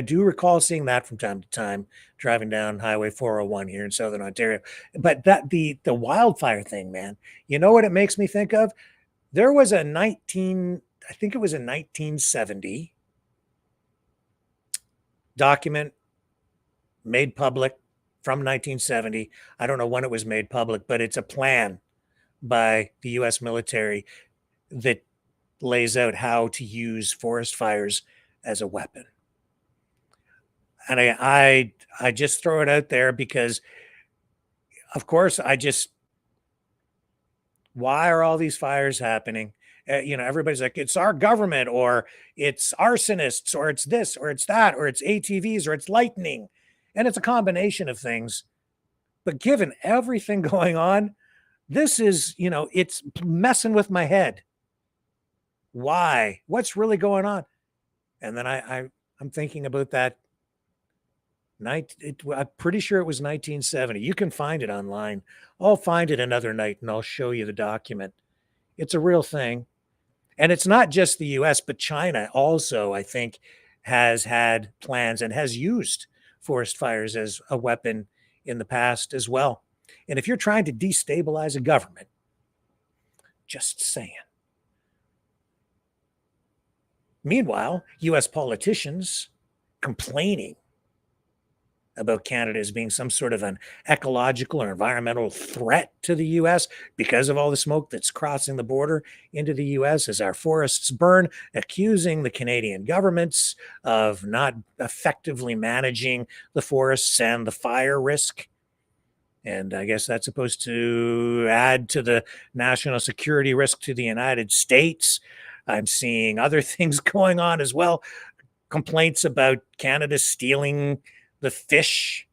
Speaker 4: do recall seeing that from time to time, driving down Highway 401 here in Southern Ontario. But the wildfire thing, man, you know what it makes me think of? There was I think it was a 1970 document made public from 1970. I don't know when it was made public, but it's a plan by the U.S. military that lays out how to use forest fires as a weapon. And I just throw it out there because, of course, why are all these fires happening? Everybody's like, it's our government, or it's arsonists, or it's this, or it's that, or it's ATVs, or it's lightning. And it's a combination of things. But given everything going on, this is, it's messing with my head. Why? What's really going on? And then I'm thinking about that night. I'm pretty sure it was 1970. You can find it online. I'll find it another night and I'll show you the document. It's a real thing. And it's not just the US, but China also, I think, has had plans and has used forest fires as a weapon in the past as well. And if you're trying to destabilize a government, just saying. Meanwhile, US politicians complaining about Canada as being some sort of an ecological or environmental threat to the US because of all the smoke that's crossing the border into the US as our forests burn, accusing the Canadian governments of not effectively managing the forests and the fire risk. And I guess that's supposed to add to the national security risk to the United States. I'm seeing other things going on as well. Complaints about Canada stealing the fish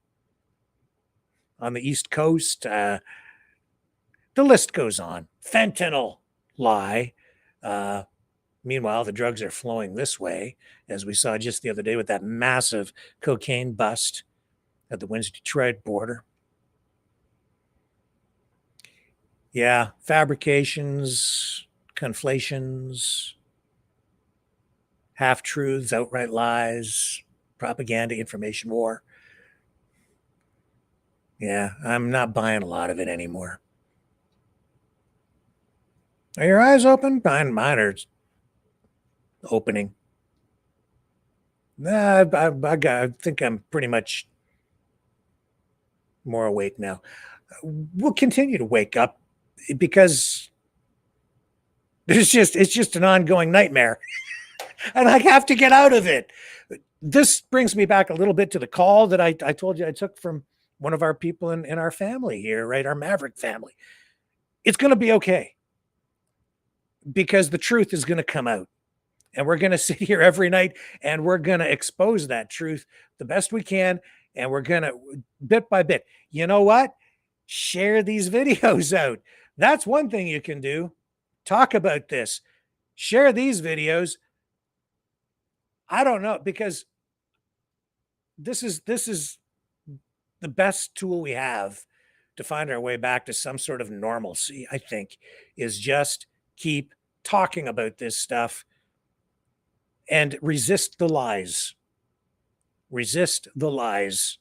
Speaker 4: on the East Coast. The list goes on. Fentanyl lie. Meanwhile, the drugs are flowing this way, as we saw just the other day with that massive cocaine bust at the Windsor-Detroit border. Yeah, fabrications, conflations, half-truths, outright lies, propaganda, information war. Yeah, I'm not buying a lot of it anymore. Are your eyes open? Mine are opening. I think I'm pretty much more awake now. We'll continue to wake up because it's just an ongoing nightmare. And I have to get out of it. This brings me back a little bit to the call that I told you I took from one of our people in our family here, right? Our Maverick family. It's going to be okay because the truth is going to come out. And we're going to sit here every night and we're going to expose that truth the best we can. And we're going to, bit by bit, you know what? Share these videos out. That's one thing you can do. Talk about this. Share these videos. I don't know, because this is the best tool we have to find our way back to some sort of normalcy, I think, is just keep talking about this stuff and resist the lies. resist the lies,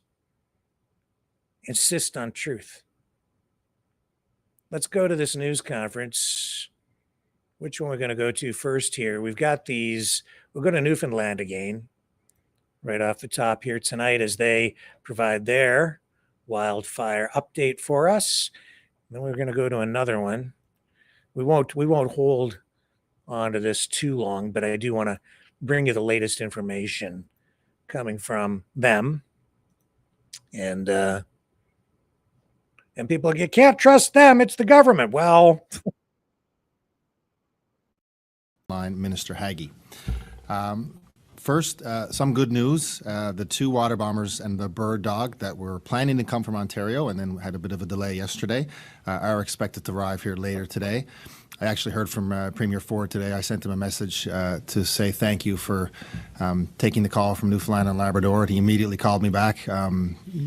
Speaker 4: insist on truth. Let's go to this news conference. Which one we're going to go to first here? We've got these. We'll go to Newfoundland again, right off the top here tonight as they provide their wildfire update for us. Then we're going to go to another one. We won't hold on to this too long, but I do want to bring you the latest information coming from them. And people, you can't trust them. It's the government. Well,
Speaker 10: Minister Haggie. First, some good news. The two water bombers and the bird dog that were planning to come from Ontario and then had a bit of a delay yesterday are expected to arrive here later today. I actually heard from Premier Ford today. I sent him a message to say thank you for taking the call from Newfoundland and Labrador. He immediately called me back,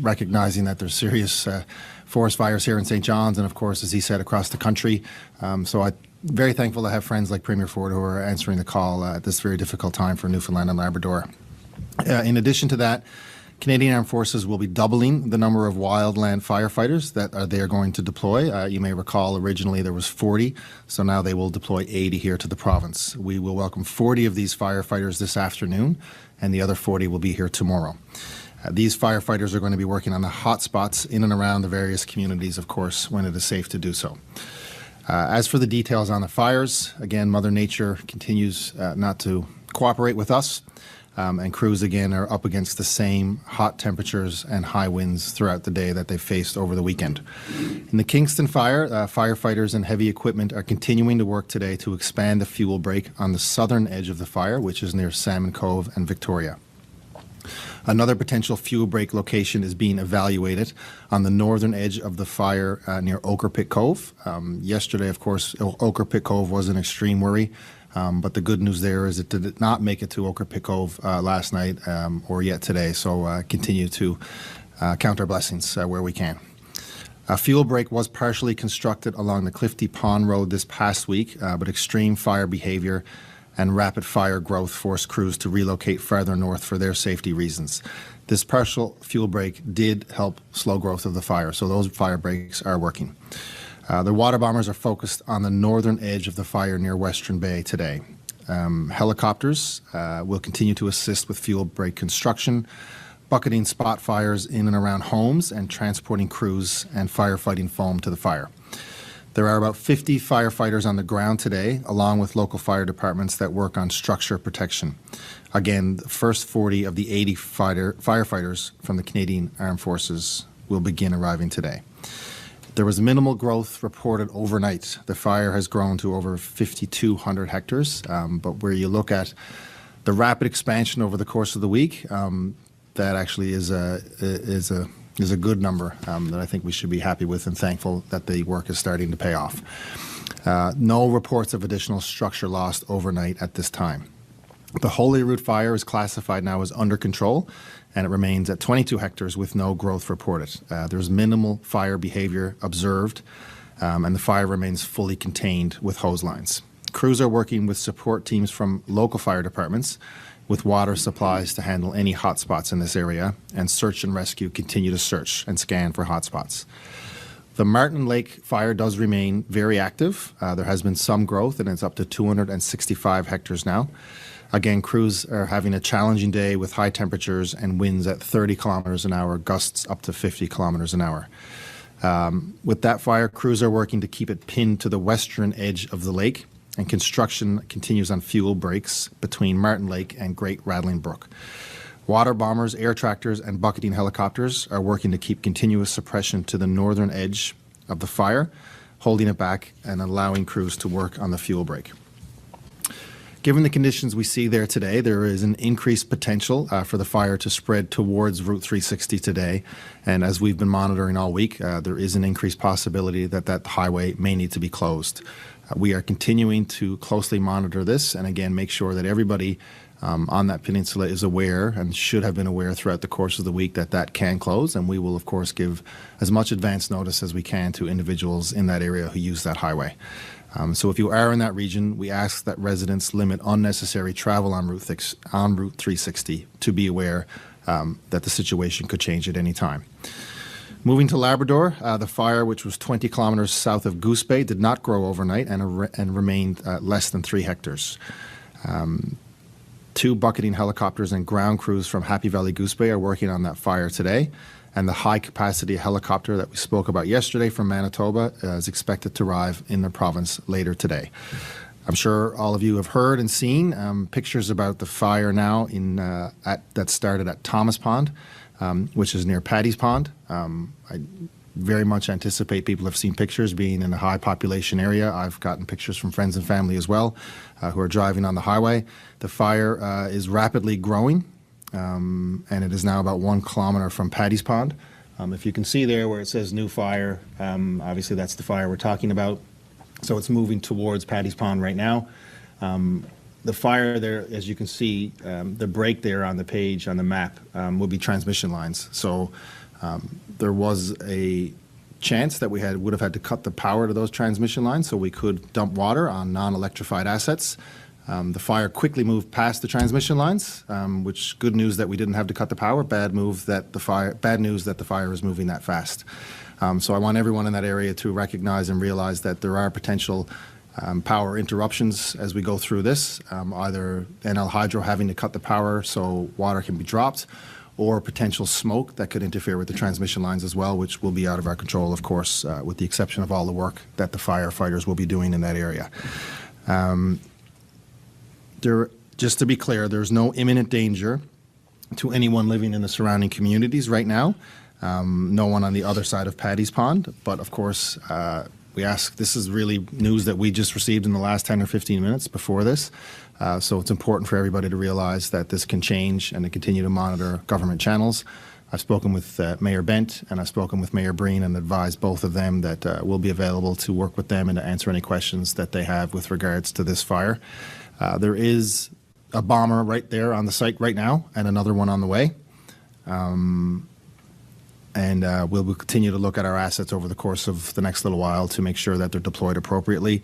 Speaker 10: recognizing that there's serious forest fires here in St. John's and, of course, as he said, across the country. So I'm very thankful to have friends like Premier Ford who are answering the call at this very difficult time for Newfoundland and Labrador. In addition to that, Canadian Armed Forces will be doubling the number of wildland firefighters that they are going to deploy. You may recall originally there was 40, so now they will deploy 80 here to the province. We will welcome 40 of these firefighters this afternoon, and the other 40 will be here tomorrow. These firefighters are going to be working on the hot spots in and around the various communities, of course, when it is safe to do so. As for the details on the fires, again, Mother Nature continues not to cooperate with us. And crews, again, are up against the same hot temperatures and high winds throughout the day that they faced over the weekend. In the Kingston fire, firefighters and heavy equipment are continuing to work today to expand the fuel break on the southern edge of the fire, which is near Salmon Cove and Victoria. Another potential fuel break location is being evaluated on the northern edge of the fire near Ochre Pit Cove. Yesterday, of course, Ochre Pit Cove was an extreme worry. But the good news there is it did not make it to Ochre Pit Cove last night or yet today. So continue to count our blessings where we can. A fuel break was partially constructed along the Clifty Pond Road this past week, but extreme fire behavior and rapid fire growth forced crews to relocate farther north for their safety reasons. This partial fuel break did help slow growth of the fire, so those fire breaks are working. The water bombers are focused on the northern edge of the fire near Western Bay today. Helicopters will continue to assist with fuel break construction, bucketing spot fires in and around homes, and transporting crews and firefighting foam to the fire. There are about 50 firefighters on the ground today, along with local fire departments that work on structure protection. Again, the first 40 of the 80 firefighters from the Canadian Armed Forces will begin arriving today. There was minimal growth reported overnight. The fire has grown to over 5,200 hectares, but where you look at the rapid expansion over the course of the week, that actually is a good number that I think we should be happy with and thankful that the work is starting to pay off. No reports of additional structure lost overnight at this time. The Holyrood fire is classified now as under control, and it remains at 22 hectares with no growth reported. There's minimal fire behavior observed, and the fire remains fully contained with hose lines. Crews are working with support teams from local fire departments with water supplies to handle any hotspots in this area, and search and rescue continue to search and scan for hotspots. The Martin Lake fire does remain very active. There has been some growth, and it's up to 265 hectares now. Again, crews are having a challenging day with high temperatures and winds at 30 kilometers an hour, gusts up to 50 kilometers an hour. With that fire, crews are working to keep it pinned to the western edge of the lake, and construction continues on fuel breaks between Martin Lake and Great Rattling Brook. Water bombers, air tractors, and bucketing helicopters are working to keep continuous suppression to the northern edge of the fire, holding it back and allowing crews to work on the fuel break. Given the conditions we see there today, there is an increased potential for the fire to spread towards Route 360 today. And as we've been monitoring all week, there is an increased possibility that that highway may need to be closed. We are continuing to closely monitor this and, again, make sure that everybody on that peninsula is aware and should have been aware throughout the course of the week that that can close. And we will, of course, give as much advance notice as we can to individuals in that area who use that highway. So if you are in that region, we ask that residents limit unnecessary travel on Route 360 to be aware that the situation could change at any time. Moving to Labrador, the fire, which was 20 kilometers south of Goose Bay, did not grow overnight and remained less than 3 hectares. 2 bucketing helicopters and ground crews from Happy Valley Goose Bay are working on that fire today, and the high-capacity helicopter that we spoke about yesterday from Manitoba is expected to arrive in the province later today. I'm sure all of you have heard and seen pictures about the fire now that started at Thomas Pond, which is near Paddy's Pond. I very much anticipate people have seen pictures being in a high population area. I've gotten pictures from friends and family as well who are driving on the highway. The fire is rapidly growing, and it is now about 1 kilometer from Paddy's Pond. If you can see there where it says new fire, obviously that's the fire we're talking about. So it's moving towards Paddy's Pond right now. The fire there, as you can see, the break there on the page on the map will be transmission lines. So there was a chance that we would have had to cut the power to those transmission lines so we could dump water on non-electrified assets. The fire quickly moved past the transmission lines, which good news that we didn't have to cut the power. Bad news that the fire is moving that fast. So I want everyone in that area to recognize and realize that there are potential power interruptions as we go through this, either NL Hydro having to cut the power so water can be dropped, or potential smoke that could interfere with the transmission lines as well, which will be out of our control, of course, with the exception of all the work that the firefighters will be doing in that area. Just to be clear, there's no imminent danger to anyone living in the surrounding communities right now. No one on the other side of Paddy's Pond, but of course, this is really news that we just received in the last 10 or 15 minutes before this. So it's important for everybody to realize that this can change and to continue to monitor government channels. I've spoken with Mayor Bent and I've spoken with Mayor Breen and advised both of them that we'll be available to work with them and to answer any questions that they have with regards to this fire. There is a bomber right there on the site right now and another one on the way. And we'll continue to look at our assets over the course of the next little while to make sure that they're deployed appropriately.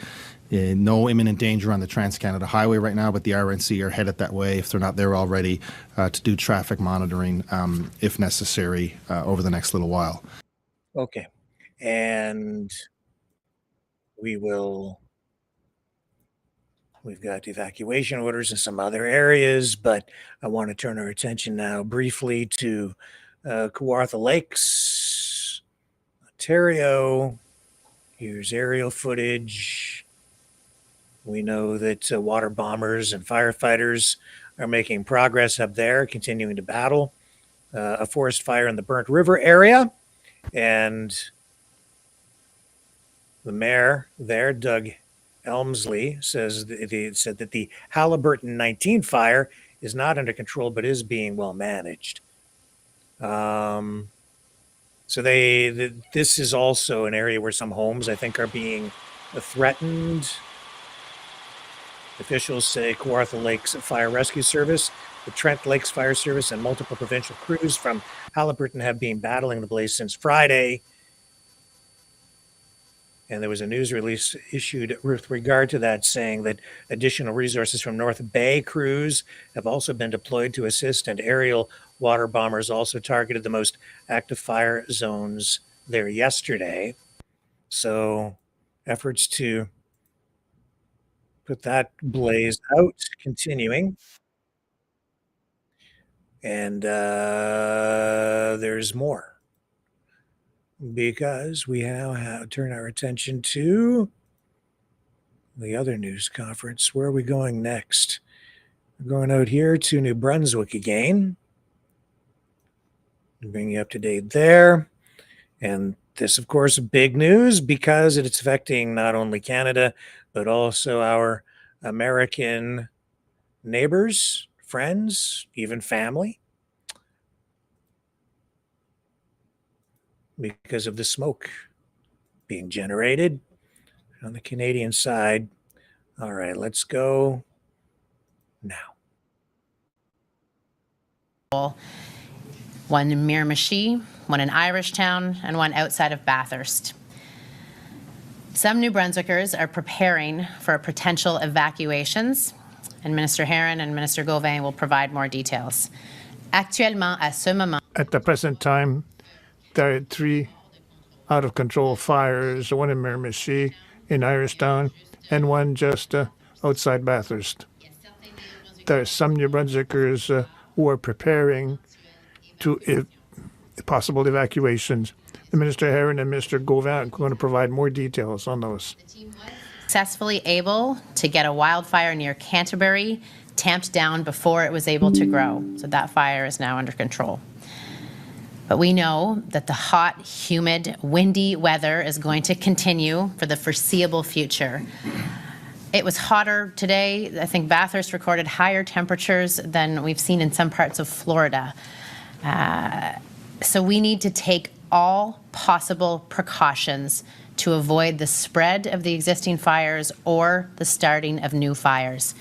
Speaker 10: No imminent danger on the Trans-Canada Highway right now, but the RNC are headed that way, if they're not there already, to do traffic monitoring if necessary over the next little while.
Speaker 4: Okay. And we've got evacuation orders in some other areas, but I want to turn our attention now briefly to Kawartha Lakes, Ontario. Here's aerial footage. We know that water bombers and firefighters are making progress up there, continuing to battle a forest fire in the Burnt River area. And the mayor there, Doug Elmsley, said that the Halliburton 19 fire is not under control, but is being well managed. So this is also an area where some homes, I think, are being threatened. Officials say Kawartha Lakes Fire Rescue Service, the Trent Lakes Fire Service, and multiple provincial crews from Halliburton have been battling the blaze since Friday. And there was a news release issued with regard to that saying that additional resources from North Bay crews have also been deployed to assist, and aerial water bombers also targeted the most active fire zones there yesterday. So efforts to put that blaze out continuing. And there's more, because we now have turn our attention to the other news conference. Where are we going next? We're going out here to New Brunswick again. Bring you up to date there. And this, of course, big news because it's affecting not only Canada, but also our American neighbors, friends, even family, because of the smoke being generated on the Canadian side. All right, let's go now.
Speaker 11: One in Miramichi, one in Irishtown, and one outside of Bathurst. Some New Brunswickers are preparing for potential evacuations, and Minister Heron and Minister Gauvin will provide more details. Actuellement, à ce moment,
Speaker 3: At the present time, there are 3 out-of-control fires, one in Miramichi, in Irishtown, and one just outside Bathurst. There are some New Brunswickers who are preparing to possible evacuations. The Minister Heron and Mr. Gauvin are going to provide more details on those.
Speaker 11: successfully able to get a wildfire near Canterbury tamped down before it was able to grow. So that fire is now under control. But we know that the hot, humid, windy weather is going to continue for the foreseeable future. It was hotter today. I think Bathurst recorded higher temperatures than we've seen in some parts of Florida. So we need to take all possible precautions to avoid the spread of the existing fires or the starting of new fires.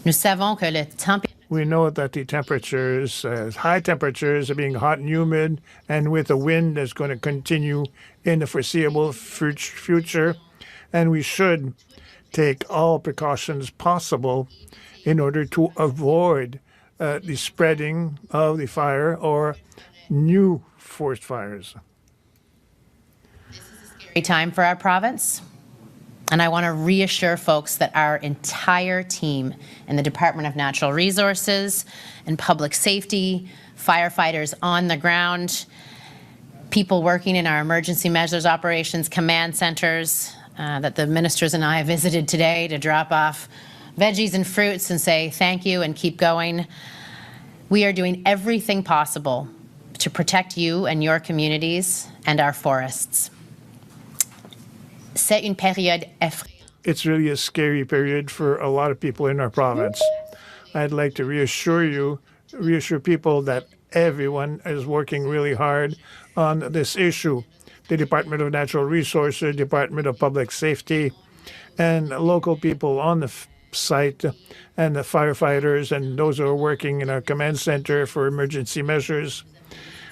Speaker 11: Nous savons que le temps
Speaker 3: We know that the temperatures, high temperatures, are being hot and humid, and with a wind that's going to continue in the foreseeable future. And we should take all precautions possible in order to avoid the spreading of the fire or new forest fires.
Speaker 11: time for our province. And I want to reassure folks that our entire team in the Department of Natural Resources and Public Safety, firefighters on the ground, people working in our emergency measures operations command centers that the ministers and I visited today to drop off veggies and fruits and say thank you and keep going. We are doing everything possible to protect you and your communities and our forests. C'est une période effrayante.
Speaker 3: It's really a scary period for a lot of people in our province. I'd like to reassure people that everyone is working really hard on this issue. The Department of Natural Resources, Department of Public Safety, and local people on the site, and the firefighters and those who are working in our command center for emergency measures,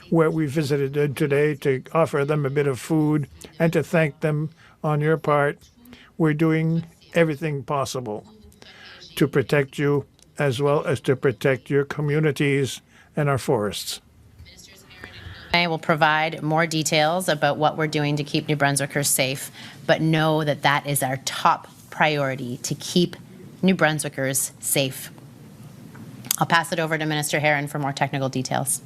Speaker 3: where we visited today to offer them a bit of food and to thank them on your part. We're doing everything possible to protect you as well as to protect your communities and our forests.
Speaker 11: I will provide more details about what we're doing to keep New Brunswickers safe, but know that that is our top priority, to keep New Brunswickers safe. I'll pass it over to Minister Heron for more technical details.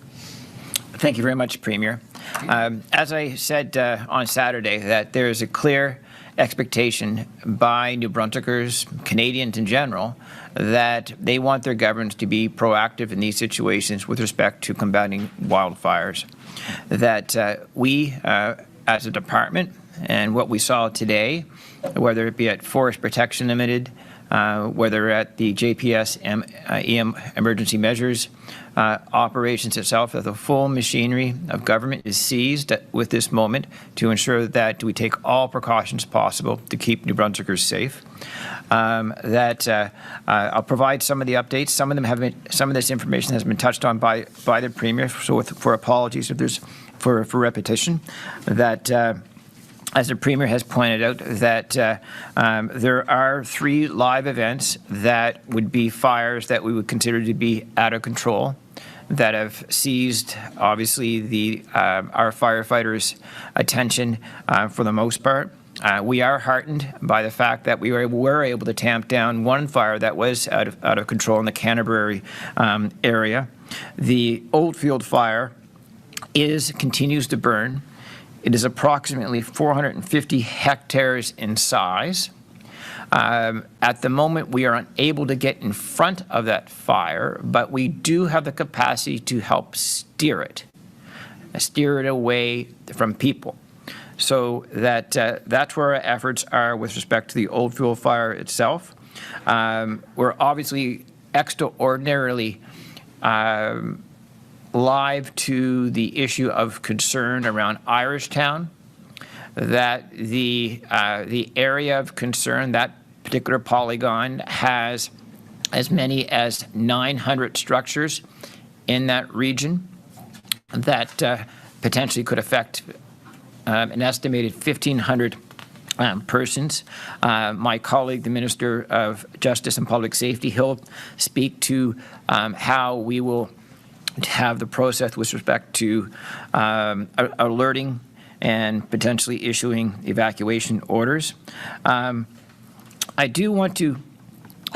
Speaker 12: Thank you very much, Premier. As I said on Saturday, that there is a clear expectation by New Brunswickers, Canadians in general, that they want their governments to be proactive in these situations with respect to combating wildfires. That we, as a department, and what we saw today, whether it be at Forest Protection Limited, whether at the JPS EM emergency measures operations itself, that the full machinery of government is seized with this moment to ensure that we take all precautions possible to keep New Brunswickers safe. I'll provide some of the updates. Some of this information has been touched on by the Premier, so for apologies if there's for repetition. That as the Premier has pointed out, that there are 3 live events that would be fires that we would consider to be out of control, that have seized, obviously, our firefighters' attention for the most part. We are heartened by the fact that we were able to tamp down one fire that was out of control in the Canterbury area. The Oldfield fire continues to burn. It is approximately 450 hectares in size. At the moment, we are unable to get in front of that fire, but we do have the capacity to help steer it away from people. So that's where our efforts are with respect to the Oldfield fire itself. We're obviously extraordinarily live to the issue of concern around Irishtown, that the area of concern, that particular polygon, has as many as 900 structures in that region that potentially could affect an estimated 1,500 persons. My colleague, the Minister of Justice and Public Safety, he'll speak to how we will have the process with respect to alerting and potentially issuing evacuation orders. I do want to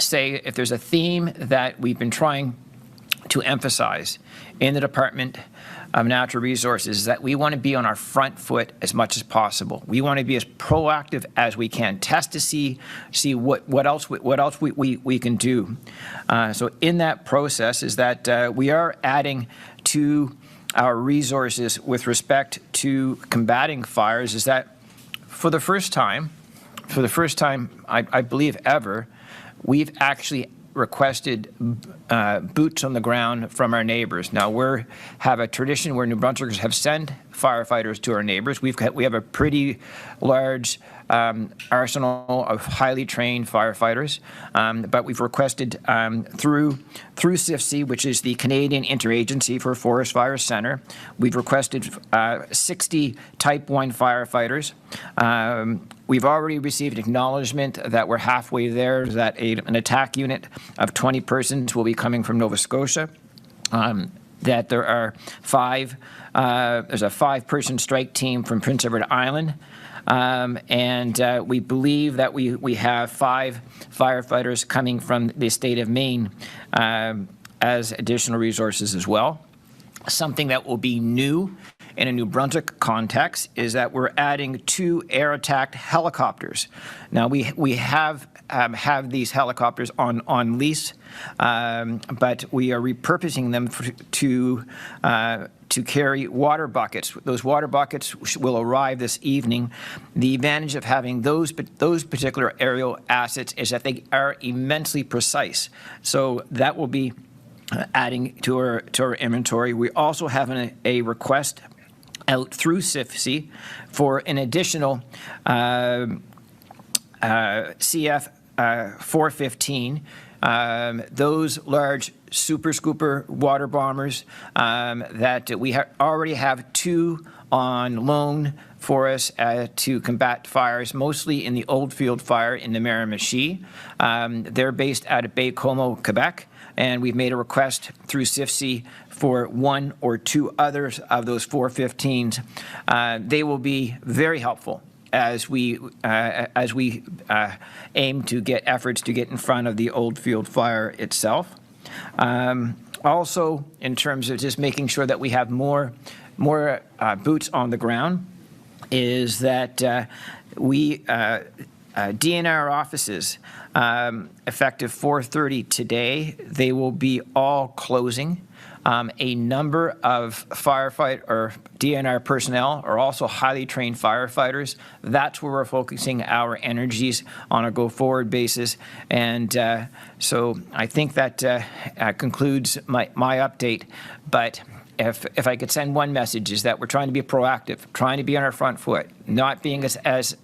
Speaker 12: say, if there's a theme that we've been trying to emphasize in the Department of Natural Resources, that we want to be on our front foot as much as possible. We want to be as proactive as we can, test to see what else we can do. So in that process is that we are adding to our resources with respect to combating fires. Is that for the first time, I believe ever, we've actually requested boots on the ground from our neighbors. Now we have a tradition where New Brunswickers have sent firefighters to our neighbors. We have a pretty large arsenal of highly trained firefighters, but we've requested through CIFC, which is the Canadian Interagency for Forest Fire Center, we've requested 60 Type 1 firefighters. We've already received acknowledgement that we're halfway there, that an attack unit of 20 persons will be coming from Nova Scotia, that there are there's a 5-person strike team from Prince Edward Island, and we believe that we have 5 firefighters coming from the state of Maine as additional resources as well. Something that will be new in a New Brunswick context is that we're adding 2 air attack helicopters. Now we have these helicopters on lease, but we are repurposing them to carry water buckets. Those water buckets will arrive this evening. The advantage of having those particular aerial assets is that they are immensely precise. So that will be adding to our inventory. We also have a request out through CIFC for an additional CF 415, those large super scooper water bombers that we already have 2 on loan for us to combat fires, mostly in the Oldfield fire in the Miramichi. They're based out of Baie-Comeau, Quebec, and we've made a request through CIFC for 1 or 2 others of those 415s. They will be very helpful as we aim to get efforts to get in front of the Oldfield fire itself. Also, in terms of just making sure that we have more boots on the ground, is that we DNR offices, effective 4:30 today, they will be all closing. A number of firefight or DNR personnel are also highly trained firefighters. That's where we're focusing our energies on a go-forward basis. And so I think that concludes my update. But if I could send one message, is that we're trying to be proactive, trying to be on our front foot, not being as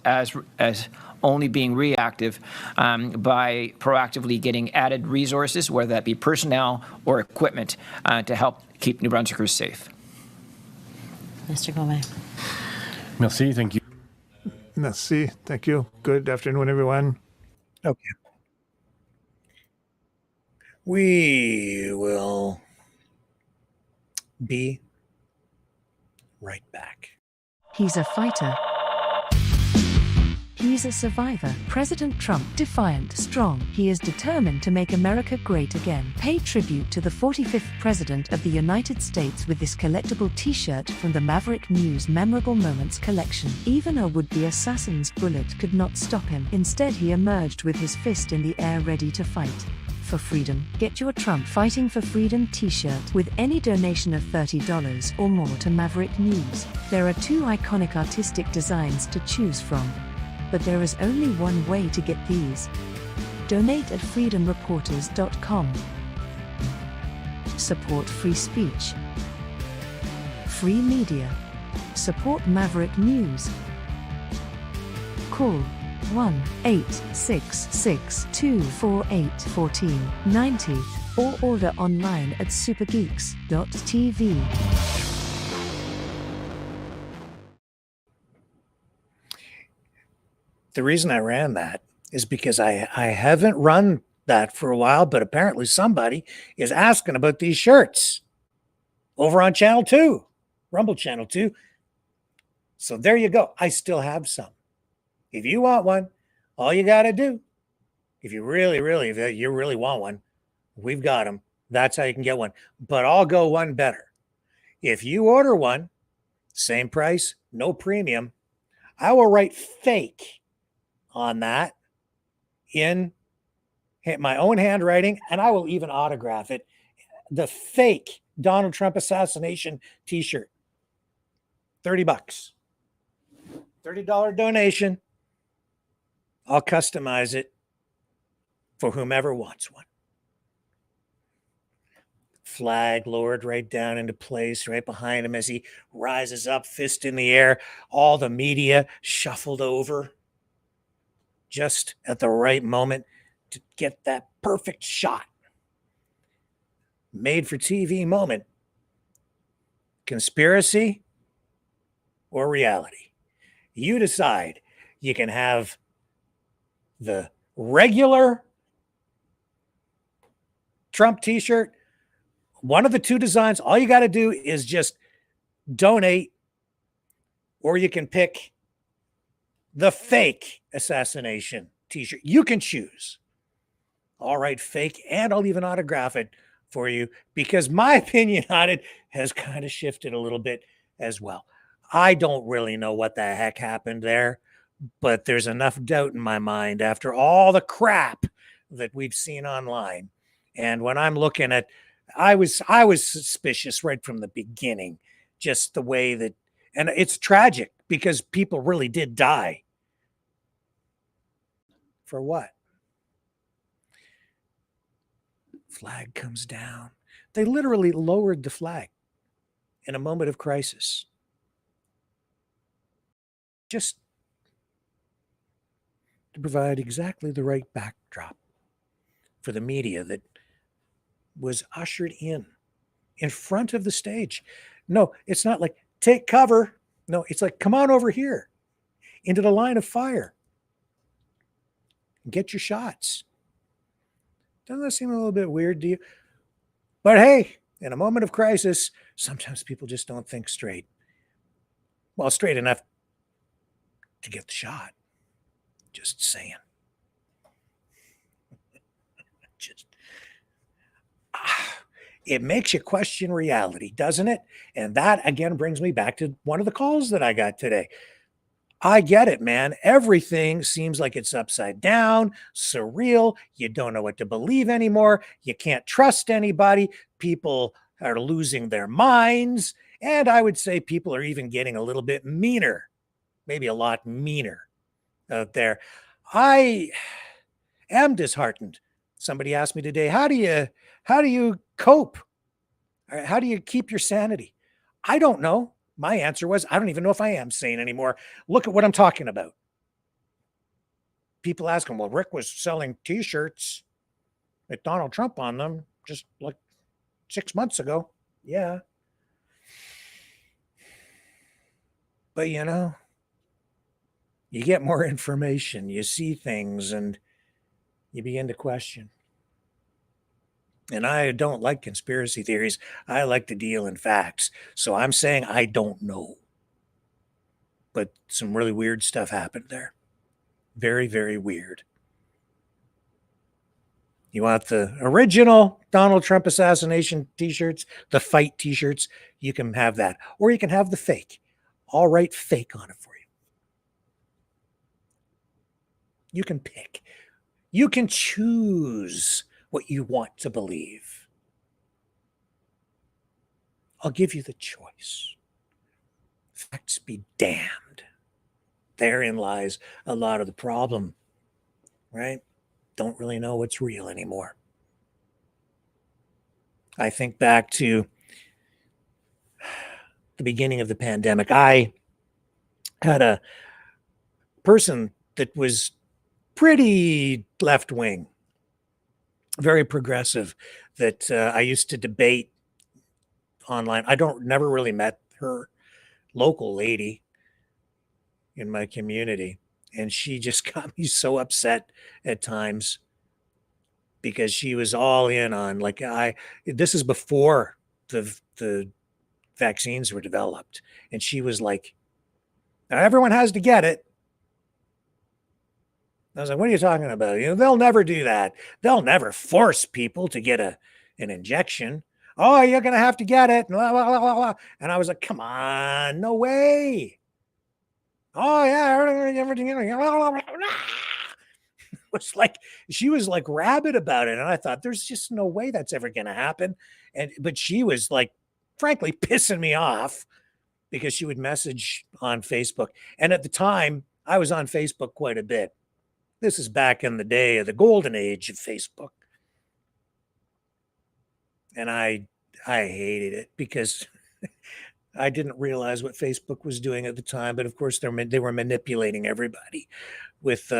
Speaker 12: only being reactive, by proactively getting added resources, whether that be personnel or equipment, to help keep New Brunswickers safe.
Speaker 11: Mr. Gomez.
Speaker 13: Merci, thank you.
Speaker 3: Merci, thank you. Good afternoon, everyone.
Speaker 4: Okay. We will be right back.
Speaker 14: He's a fighter. He's a survivor. President Trump, defiant, strong. He is determined to make America great again. Pay tribute to the 45th President of the United States with this collectible t-shirt from the Maverick News Memorable Moments collection. Even a would-be assassin's bullet could not stop him. Instead, he emerged with his fist in the air ready to fight for freedom. Get your Trump Fighting for Freedom t-shirt with any donation of $30 or more to Maverick News. There are 2 iconic artistic designs to choose from, but there is only one way to get these. Donate at freedomreporters.com. Support free speech. Free media. Support Maverick News. Call 1-866-248-1490 or order online at supergeeks.tv.
Speaker 4: The reason I ran that is because I haven't run that for a while, but apparently somebody is asking about these shirts. over on Channel 2, Rumble Channel 2. So there you go. I still have some. If you want one, all you got to do, if you really want one, we've got them. That's how you can get one. But I'll go one better. If you order one, same price, no premium, I will write fake on that in my own handwriting, and I will even autograph it. The fake Donald Trump assassination t-shirt. $30. $30 donation. I'll customize it for whomever wants one. Flag lowered right down into place right behind him as he rises up, fist in the air. All the media shuffled over just at the right moment to get that perfect shot. Made for TV moment. Conspiracy or reality? You decide. You can have the regular Trump t-shirt. One of the two designs, all you got to do is just donate, or you can pick the fake assassination t-shirt. You can choose. All right, fake, and I'll even autograph it for you because my opinion on it has kind of shifted a little bit as well. I don't really know what the heck happened there, but there's enough doubt in my mind after all the crap that we've seen online. And when I'm looking at, I was suspicious right from the beginning, just the way that, and it's tragic because people really did die. For what? Flag comes down. They literally lowered the flag in a moment of crisis. Just to provide exactly the right backdrop for the media that was ushered in front of the stage. No, it's not like take cover. No, it's like come on over here into the line of fire. Get your shots. Doesn't that seem a little bit weird to you? But hey, in a moment of crisis, sometimes people just don't think straight. Well, straight enough to get the shot. Just saying. It makes you question reality, doesn't it? And that, again, brings me back to one of the calls that I got today. I get it, man. Everything seems like it's upside down, surreal. You don't know what to believe anymore. You can't trust anybody. People are losing their minds. And I would say people are even getting a little bit meaner, maybe a lot meaner out there. I am disheartened. Somebody asked me today, how do you cope? How do you keep your sanity? I don't know. My answer was, I don't even know if I am sane anymore. Look at what I'm talking about. People ask him, well, Rick was selling t-shirts with Donald Trump on them just like 6 months ago. Yeah. But you know, you get more information, you see things, and you begin to question. And I don't like conspiracy theories. I like to deal in facts. So I'm saying I don't know. But some really weird stuff happened there. Very, very weird. You want the original Donald Trump assassination t-shirts, the fight t-shirts, you can have that. Or you can have the fake. I'll write fake on it for you. You can pick. You can choose what you want to believe. I'll give you the choice. Facts be damned. Therein lies a lot of the problem, right? Don't really know what's real anymore. I think back to the beginning of the pandemic. I had a person that was pretty left-wing, very progressive, that I used to debate online. Never really met her, local lady in my community. And she just got me so upset at times because she was all in on, like, this is before the vaccines were developed. And she was like, now everyone has to get it. I was like, what are you talking about? They'll never do that. They'll never force people to get an injection. Oh, you're going to have to get it. Blah, blah, blah, blah. And I was like, come on, no way. Oh, yeah, everything. Was like, she was like rabid about it. And I thought, there's just no way that's ever going to happen. But she was like, frankly, pissing me off because she would message on Facebook. And at the time, I was on Facebook quite a bit. This is back in the day of the golden age of Facebook. And I hated it because I didn't realize what Facebook was doing at the time. But of course, they were manipulating everybody with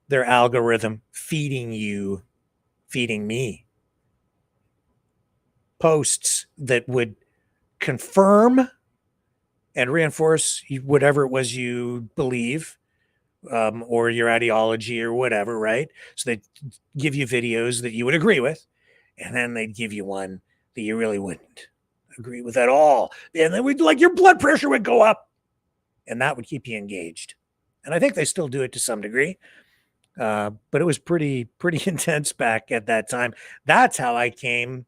Speaker 4: their algorithm, feeding me posts that would confirm and reinforce whatever it was you believe, or your ideology or whatever, right? So they'd give you videos that you would agree with, and then they'd give you one that you really wouldn't agree with at all. And then your blood pressure would go up, and that would keep you engaged. And I think they still do it to some degree. But it was pretty intense back at that time. That's how I came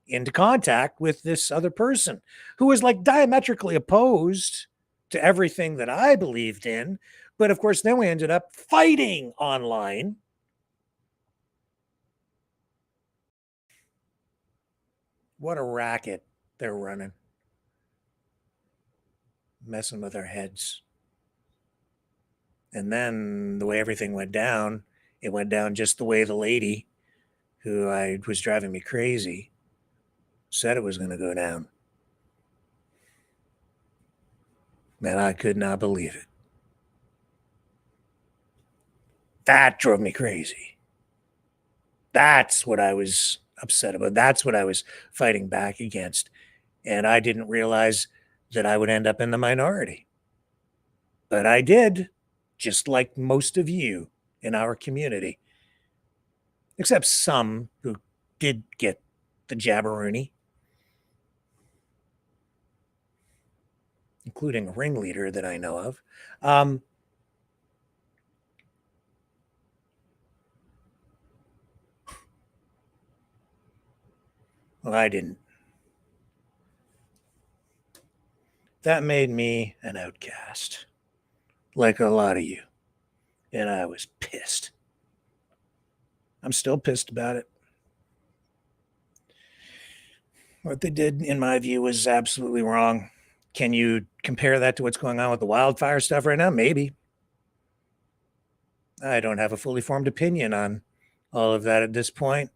Speaker 4: into contact with this other person who was like diametrically opposed to everything that I believed in. But of course, then we ended up fighting online. What a racket they're running. Messing with our heads. And then the way everything went down, it went down just the way the lady who was driving me crazy said it was going to go down. And I could not believe it. That drove me crazy. That's what I was upset about. That's what I was fighting back against. And I didn't realize that I would end up in the minority. But I did, just like most of you in our community. Except some who did get the jabberoonie, including a ringleader that I know of. Well, I didn't. That made me an outcast, like a lot of you. And I was pissed. I'm still pissed about it. What they did, in my view, was absolutely wrong. Can you compare that to what's going on with the wildfire stuff right now? Maybe. I don't have a fully formed opinion on all of that at this point.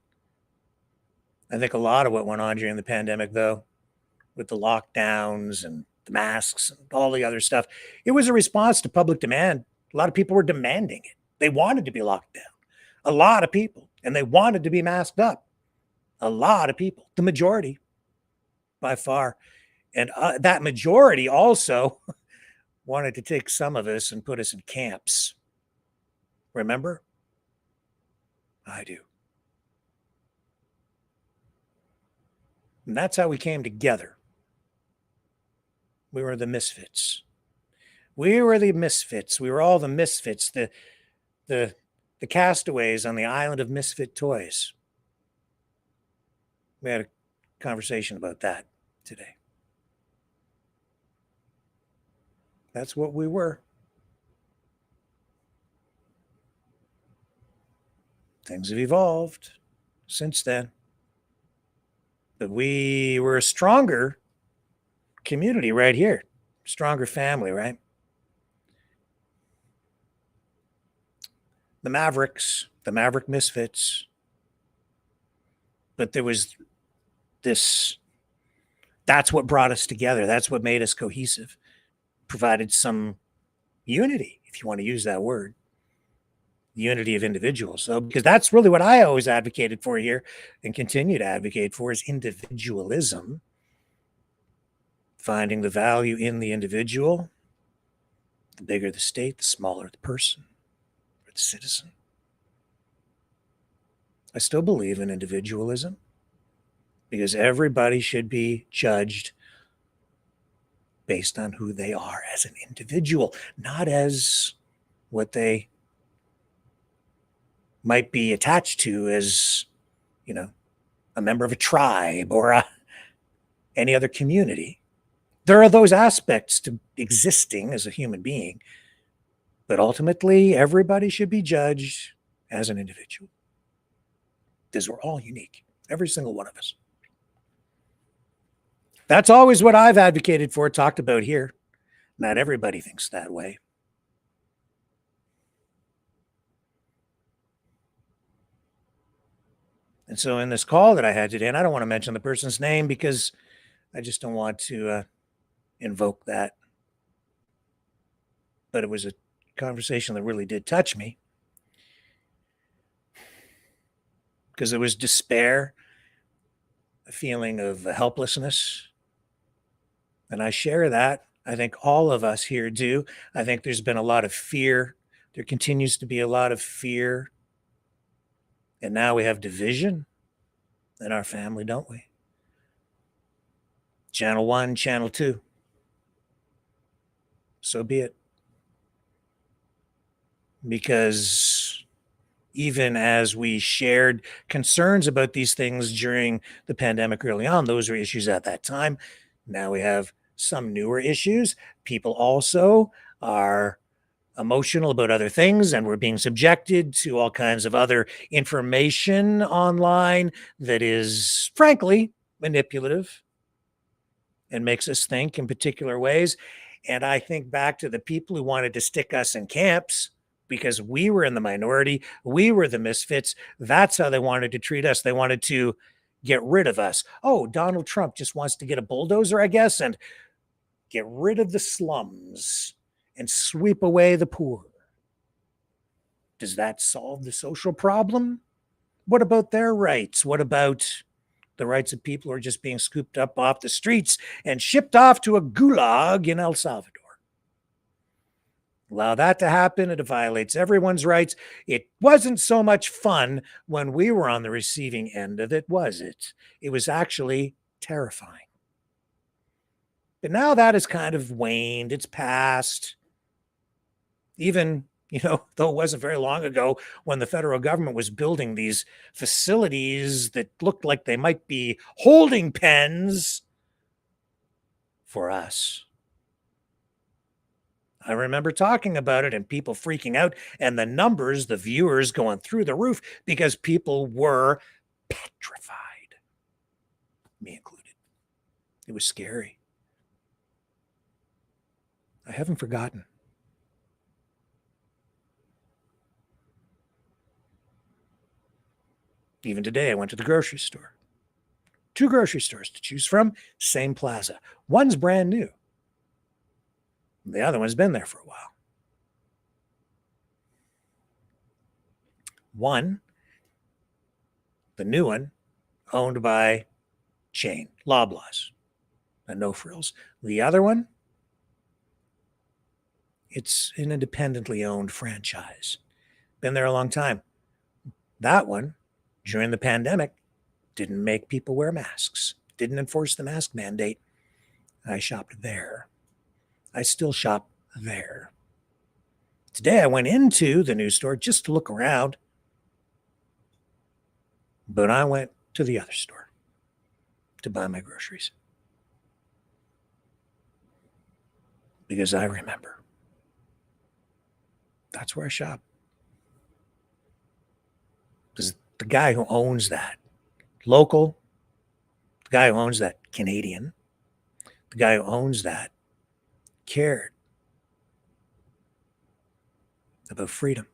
Speaker 4: I think a lot of what went on during the pandemic, though, with the lockdowns and the masks and all the other stuff, it was a response to public demand. A lot of people were demanding it. They wanted to be locked down. A lot of people. And they wanted to be masked up. A lot of people. The majority, by far. And that majority also wanted to take some of us and put us in camps. Remember? I do. And that's how we came together. We were the misfits. We were the misfits. We were all the misfits, the castaways on the island of misfit toys. We had a conversation about that today. That's what we were. Things have evolved since then. But we were a stronger community right here. Stronger family, right? The Mavericks, the Maverick Misfits. But there was this, that's what brought us together. That's what made us cohesive. Provided some unity, if you want to use that word. Unity of individuals. So, because that's really what I always advocated for here and continue to advocate for is individualism. Finding the value in the individual. The bigger the state, the smaller the person or the citizen. I still believe in individualism because everybody should be judged based on who they are as an individual, not as what they might be attached to as, a member of a tribe or any other community. There are those aspects to existing as a human being, but ultimately everybody should be judged as an individual, because we're all unique, every single one of us. That's always what I've advocated for, talked about here. Not everybody thinks that way. And so in this call that I had today, and I don't want to mention the person's name because I just don't want to invoke that. But it was a conversation that really did touch me, because there was despair, a feeling of helplessness. And I share that. I think all of us here do. I think there's been a lot of fear. There continues to be a lot of fear. And now we have division in our family, don't we? Channel 1, Channel 2. So be it. Because even as we shared concerns about these things during the pandemic early on, those were issues at that time. Now we have some newer issues. People also are emotional about other things, and we're being subjected to all kinds of other information online that is, frankly, manipulative and makes us think in particular ways. And I think back to the people who wanted to stick us in camps because we were in the minority, we were the misfits. That's how they wanted to treat us. They wanted to get rid of us. Oh, Donald Trump just wants to get a bulldozer, I guess, and get rid of the slums and sweep away the poor. Does that solve the social problem? What about their rights? What about the rights of people who are just being scooped up off the streets and shipped off to a gulag in El Salvador? Allow that to happen, it violates everyone's rights. It wasn't so much fun when we were on the receiving end of it, was it? It was actually terrifying. But now that has kind of waned, it's passed. Even, though it wasn't very long ago when the federal government was building these facilities that looked like they might be holding pens for us. I remember talking about it and people freaking out, and the numbers, the viewers going through the roof because people were petrified, me included. It was scary. I haven't forgotten. Even today, I went to the grocery store. 2 grocery stores to choose from, same plaza. One's brand new. The other one's been there for a while. One, the new one, owned by chain, Loblaws, and no frills. The other one, it's an independently owned franchise. Been there a long time. That one, during the pandemic, didn't make people wear masks, didn't enforce the mask mandate. I shopped there. I still shop there. Today I went into the new store just to look around, but I went to the other store to buy my groceries. Because I remember. That's where I shop. Because the guy who owns that, local, the guy who owns that, Canadian, the guy who owns that, cared about freedom,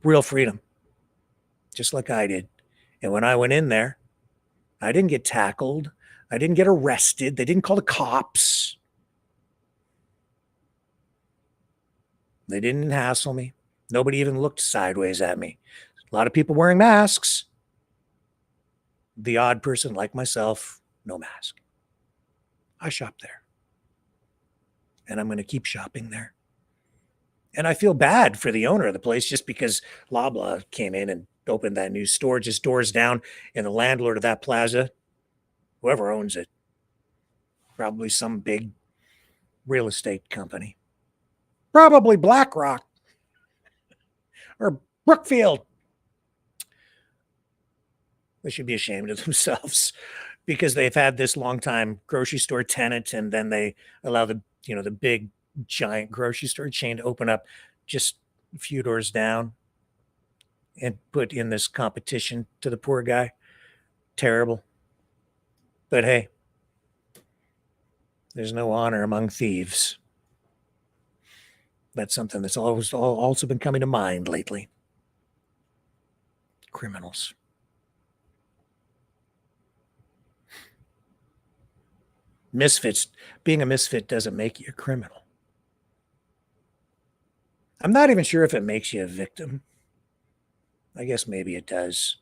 Speaker 4: real freedom, just like I did. And when I went in there, I didn't get tackled. I didn't get arrested. They didn't call the cops. They didn't hassle me. Nobody even looked sideways at me. A lot of people wearing masks. The odd person like myself, no mask. I shop there. And I'm going to keep shopping there. And I feel bad for the owner of the place just because Loblaw came in and opened that new store just doors down, and the landlord of that plaza, whoever owns it, probably some big real estate company. Probably BlackRock or Brookfield. They should be ashamed of themselves because they've had this long time grocery store tenant, and then they allow the big giant grocery store chain to open up just a few doors down and put in this competition to the poor guy. Terrible. But hey, there's no honor among thieves. That's something that's also been coming to mind lately. Criminals. Misfits. Being a misfit doesn't make you a criminal. I'm not even sure if it makes you a victim. I guess maybe it does.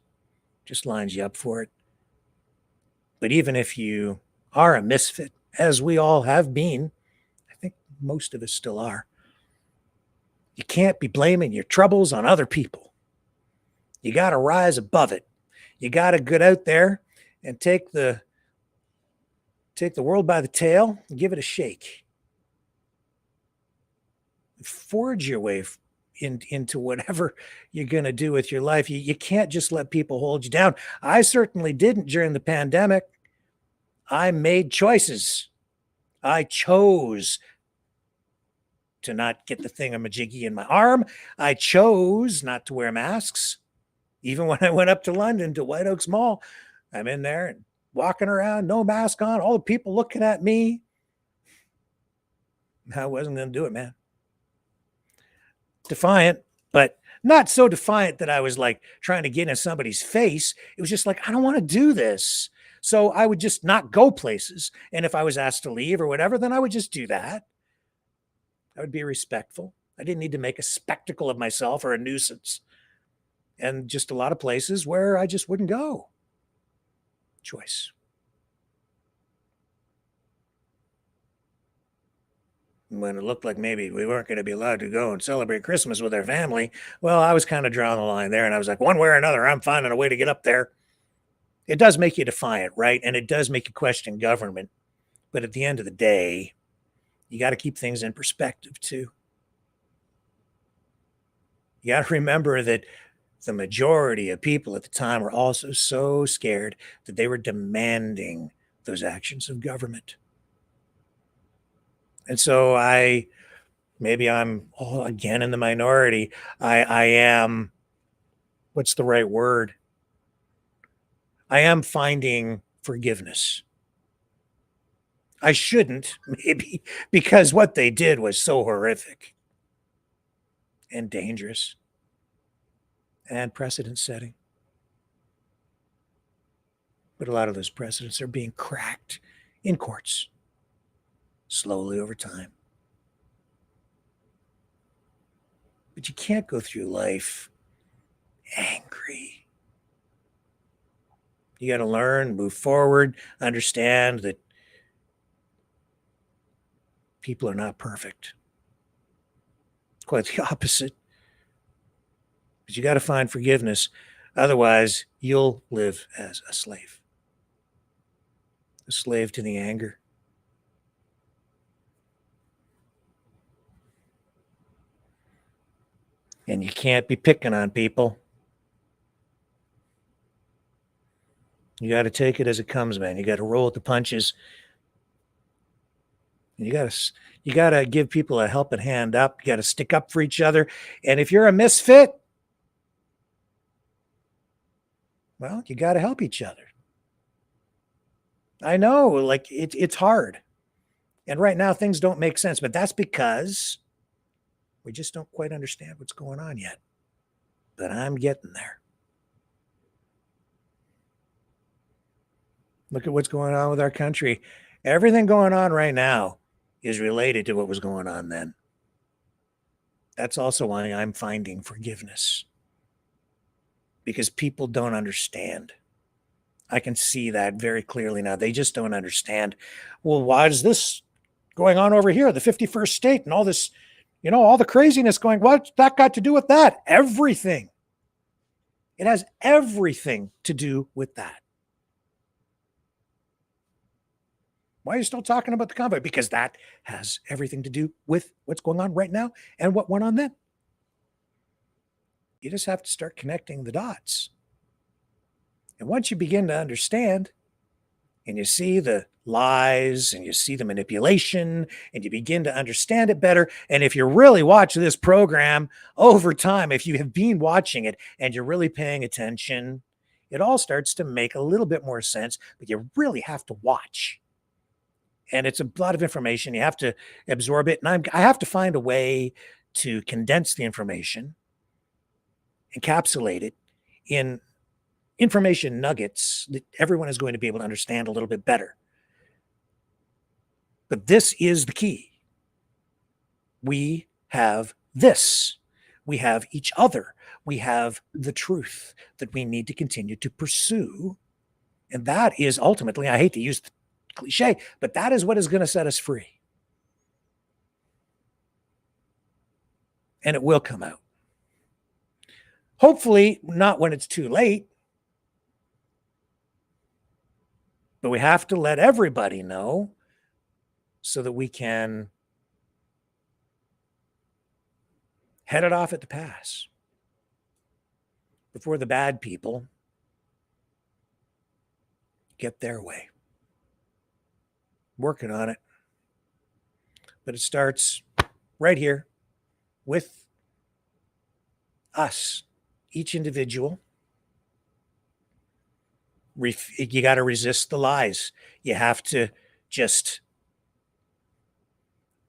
Speaker 4: Just lines you up for it. But even if you are a misfit, as we all have been, I think most of us still are, you can't be blaming your troubles on other people. You got to rise above it. You got to get out there and take the world by the tail and give it a shake. Forge your way into whatever you're going to do with your life. You can't just let people hold you down. I certainly didn't during the pandemic. I made choices. I chose to not get the thingamajiggy in my arm. I chose not to wear masks. Even when I went up to London to White Oaks Mall, I'm in there and walking around, no mask on, all the people looking at me. I wasn't going to do it, man. Defiant, but not so defiant that I was like trying to get in somebody's face. It was just like, I don't want to do this. So I would just not go places. And if I was asked to leave or whatever, then I would just do that. I would be respectful. I didn't need to make a spectacle of myself or a nuisance. And just a lot of places where I just wouldn't go. Choice. When it looked like maybe we weren't going to be allowed to go and celebrate Christmas with our family, well, I was kind of drawing the line there. And I was like, one way or another, I'm finding a way to get up there. It does make you defiant, right? And it does make you question government. But at the end of the day, you got to keep things in perspective too. You got to remember that the majority of people at the time were also so scared that they were demanding those actions of government. And so maybe I'm again in the minority. I am, what's the right word? I am finding forgiveness. I shouldn't, maybe, because what they did was so horrific and dangerous and precedent setting. But a lot of those precedents are being cracked in courts slowly over time. But you can't go through life angry. You got to learn, move forward, understand that people are not perfect. Quite the opposite. But you got to find forgiveness. Otherwise, you'll live as a slave to the anger. And you can't be picking on people. You got to take it as it comes, man. You got to roll with the punches. You got to give people a helping hand up. You got to stick up for each other. And if you're a misfit, well, you got to help each other. I know, like it's hard. And right now things don't make sense, but that's because we just don't quite understand what's going on yet. But I'm getting there. Look at what's going on with our country. Everything going on right now is related to what was going on then. That's also why I'm finding forgiveness. Because people don't understand. I can see that very clearly now. They just don't understand. Well, why is this going on over here, the 51st state, and all this, all the craziness going? What's that got to do with that? Everything. It has everything to do with that. Why are you still talking about the convoy? Because that has everything to do with what's going on right now and what went on then. You just have to start connecting the dots. And once you begin to understand and you see the lies and you see the manipulation and you begin to understand it better, and if you really watch this program over time, if you have been watching it and you're really paying attention, it all starts to make a little bit more sense, but you really have to watch. And it's a lot of information. You have to absorb it. And I have to find a way to condense the information, encapsulate it in information nuggets that everyone is going to be able to understand a little bit better. But this is the key. We have this. We have each other. We have the truth that we need to continue to pursue. And that is ultimately, I hate to use the cliche, but that is what is going to set us free. And it will come out. Hopefully not when it's too late, but we have to let everybody know so that we can head it off at the pass before the bad people get their way. Working on it. But it starts right here with us, each individual. You got to resist the lies. You have to just,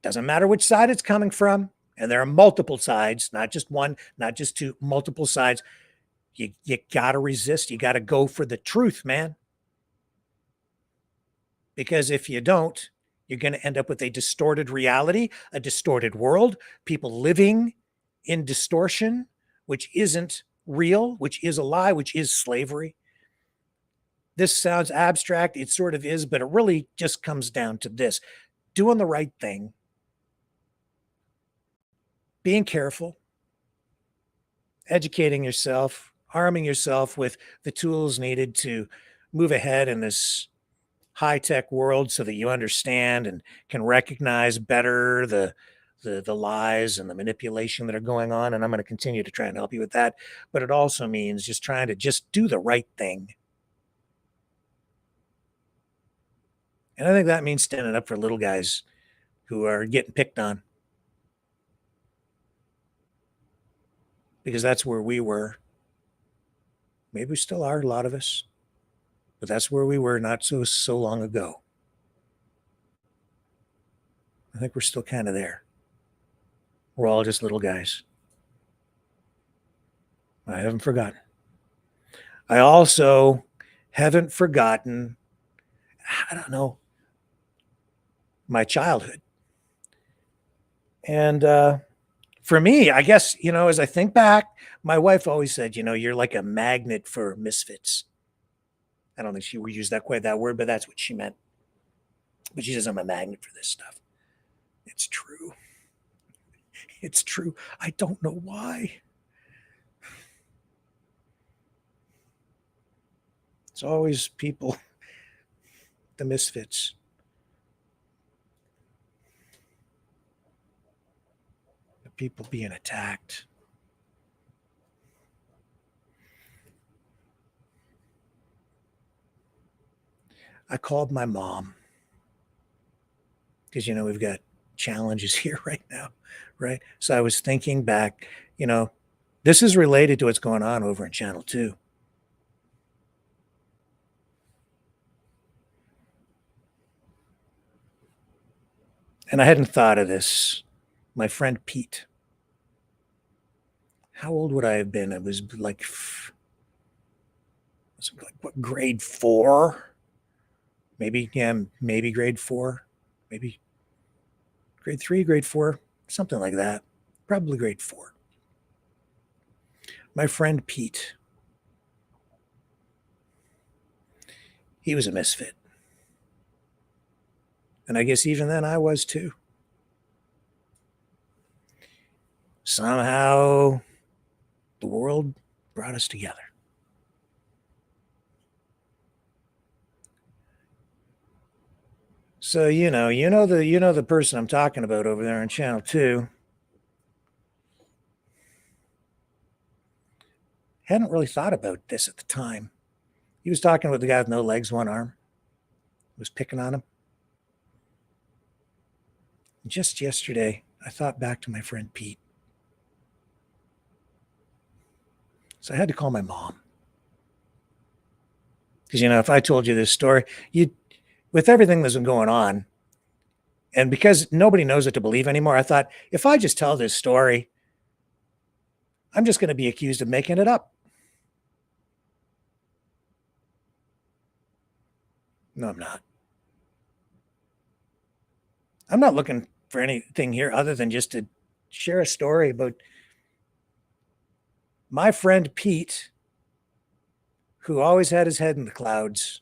Speaker 4: doesn't matter which side it's coming from. And there are multiple sides, not just one, not just two, multiple sides. You got to resist. You got to go for the truth, man. Because if you don't, you're going to end up with a distorted reality, a distorted world, people living in distortion, which isn't real, which is a lie, which is slavery. This sounds abstract. It sort of is, but it really just comes down to this: doing the right thing, being careful, educating yourself, arming yourself with the tools needed to move ahead in this high-tech world so that you understand and can recognize better the lies and the manipulation that are going on. And I'm going to continue to try and help you with that. But it also means just trying to just do the right thing. And I think that means standing up for little guys who are getting picked on. Because that's where we were. Maybe we still are, a lot of us. But that's where we were not so long ago. I think we're still kind of there. We're all just little guys. I haven't forgotten. I also haven't forgotten, I don't know, my childhood. And for me, I guess, as I think back, my wife always said, you're like a magnet for misfits. I don't think she would use quite that word, but that's what she meant. But she says, I'm a magnet for this stuff. It's true. It's true. I don't know why. It's always people, the misfits. The people being attacked. I called my mom because, we've got challenges here right now, right? So I was thinking back, this is related to what's going on over in Channel 2. And I hadn't thought of this. My friend Pete. How old would I have been? It was like what, grade 4? Maybe grade 4, maybe grade 3, grade 4, something like that. Probably grade 4. My friend Pete, he was a misfit. And I guess even then I was too. Somehow the world brought us together. So the person I'm talking about over there on Channel 2. Hadn't really thought about this at the time. He was talking with the guy with no legs, one arm. Was picking on him. Just yesterday, I thought back to my friend Pete. So I had to call my mom. Because, if I told you this story, with everything that's been going on, and because nobody knows what to believe anymore, I thought, if I just tell this story, I'm just going to be accused of making it up. No, I'm not. I'm not looking for anything here other than just to share a story about my friend Pete, who always had his head in the clouds.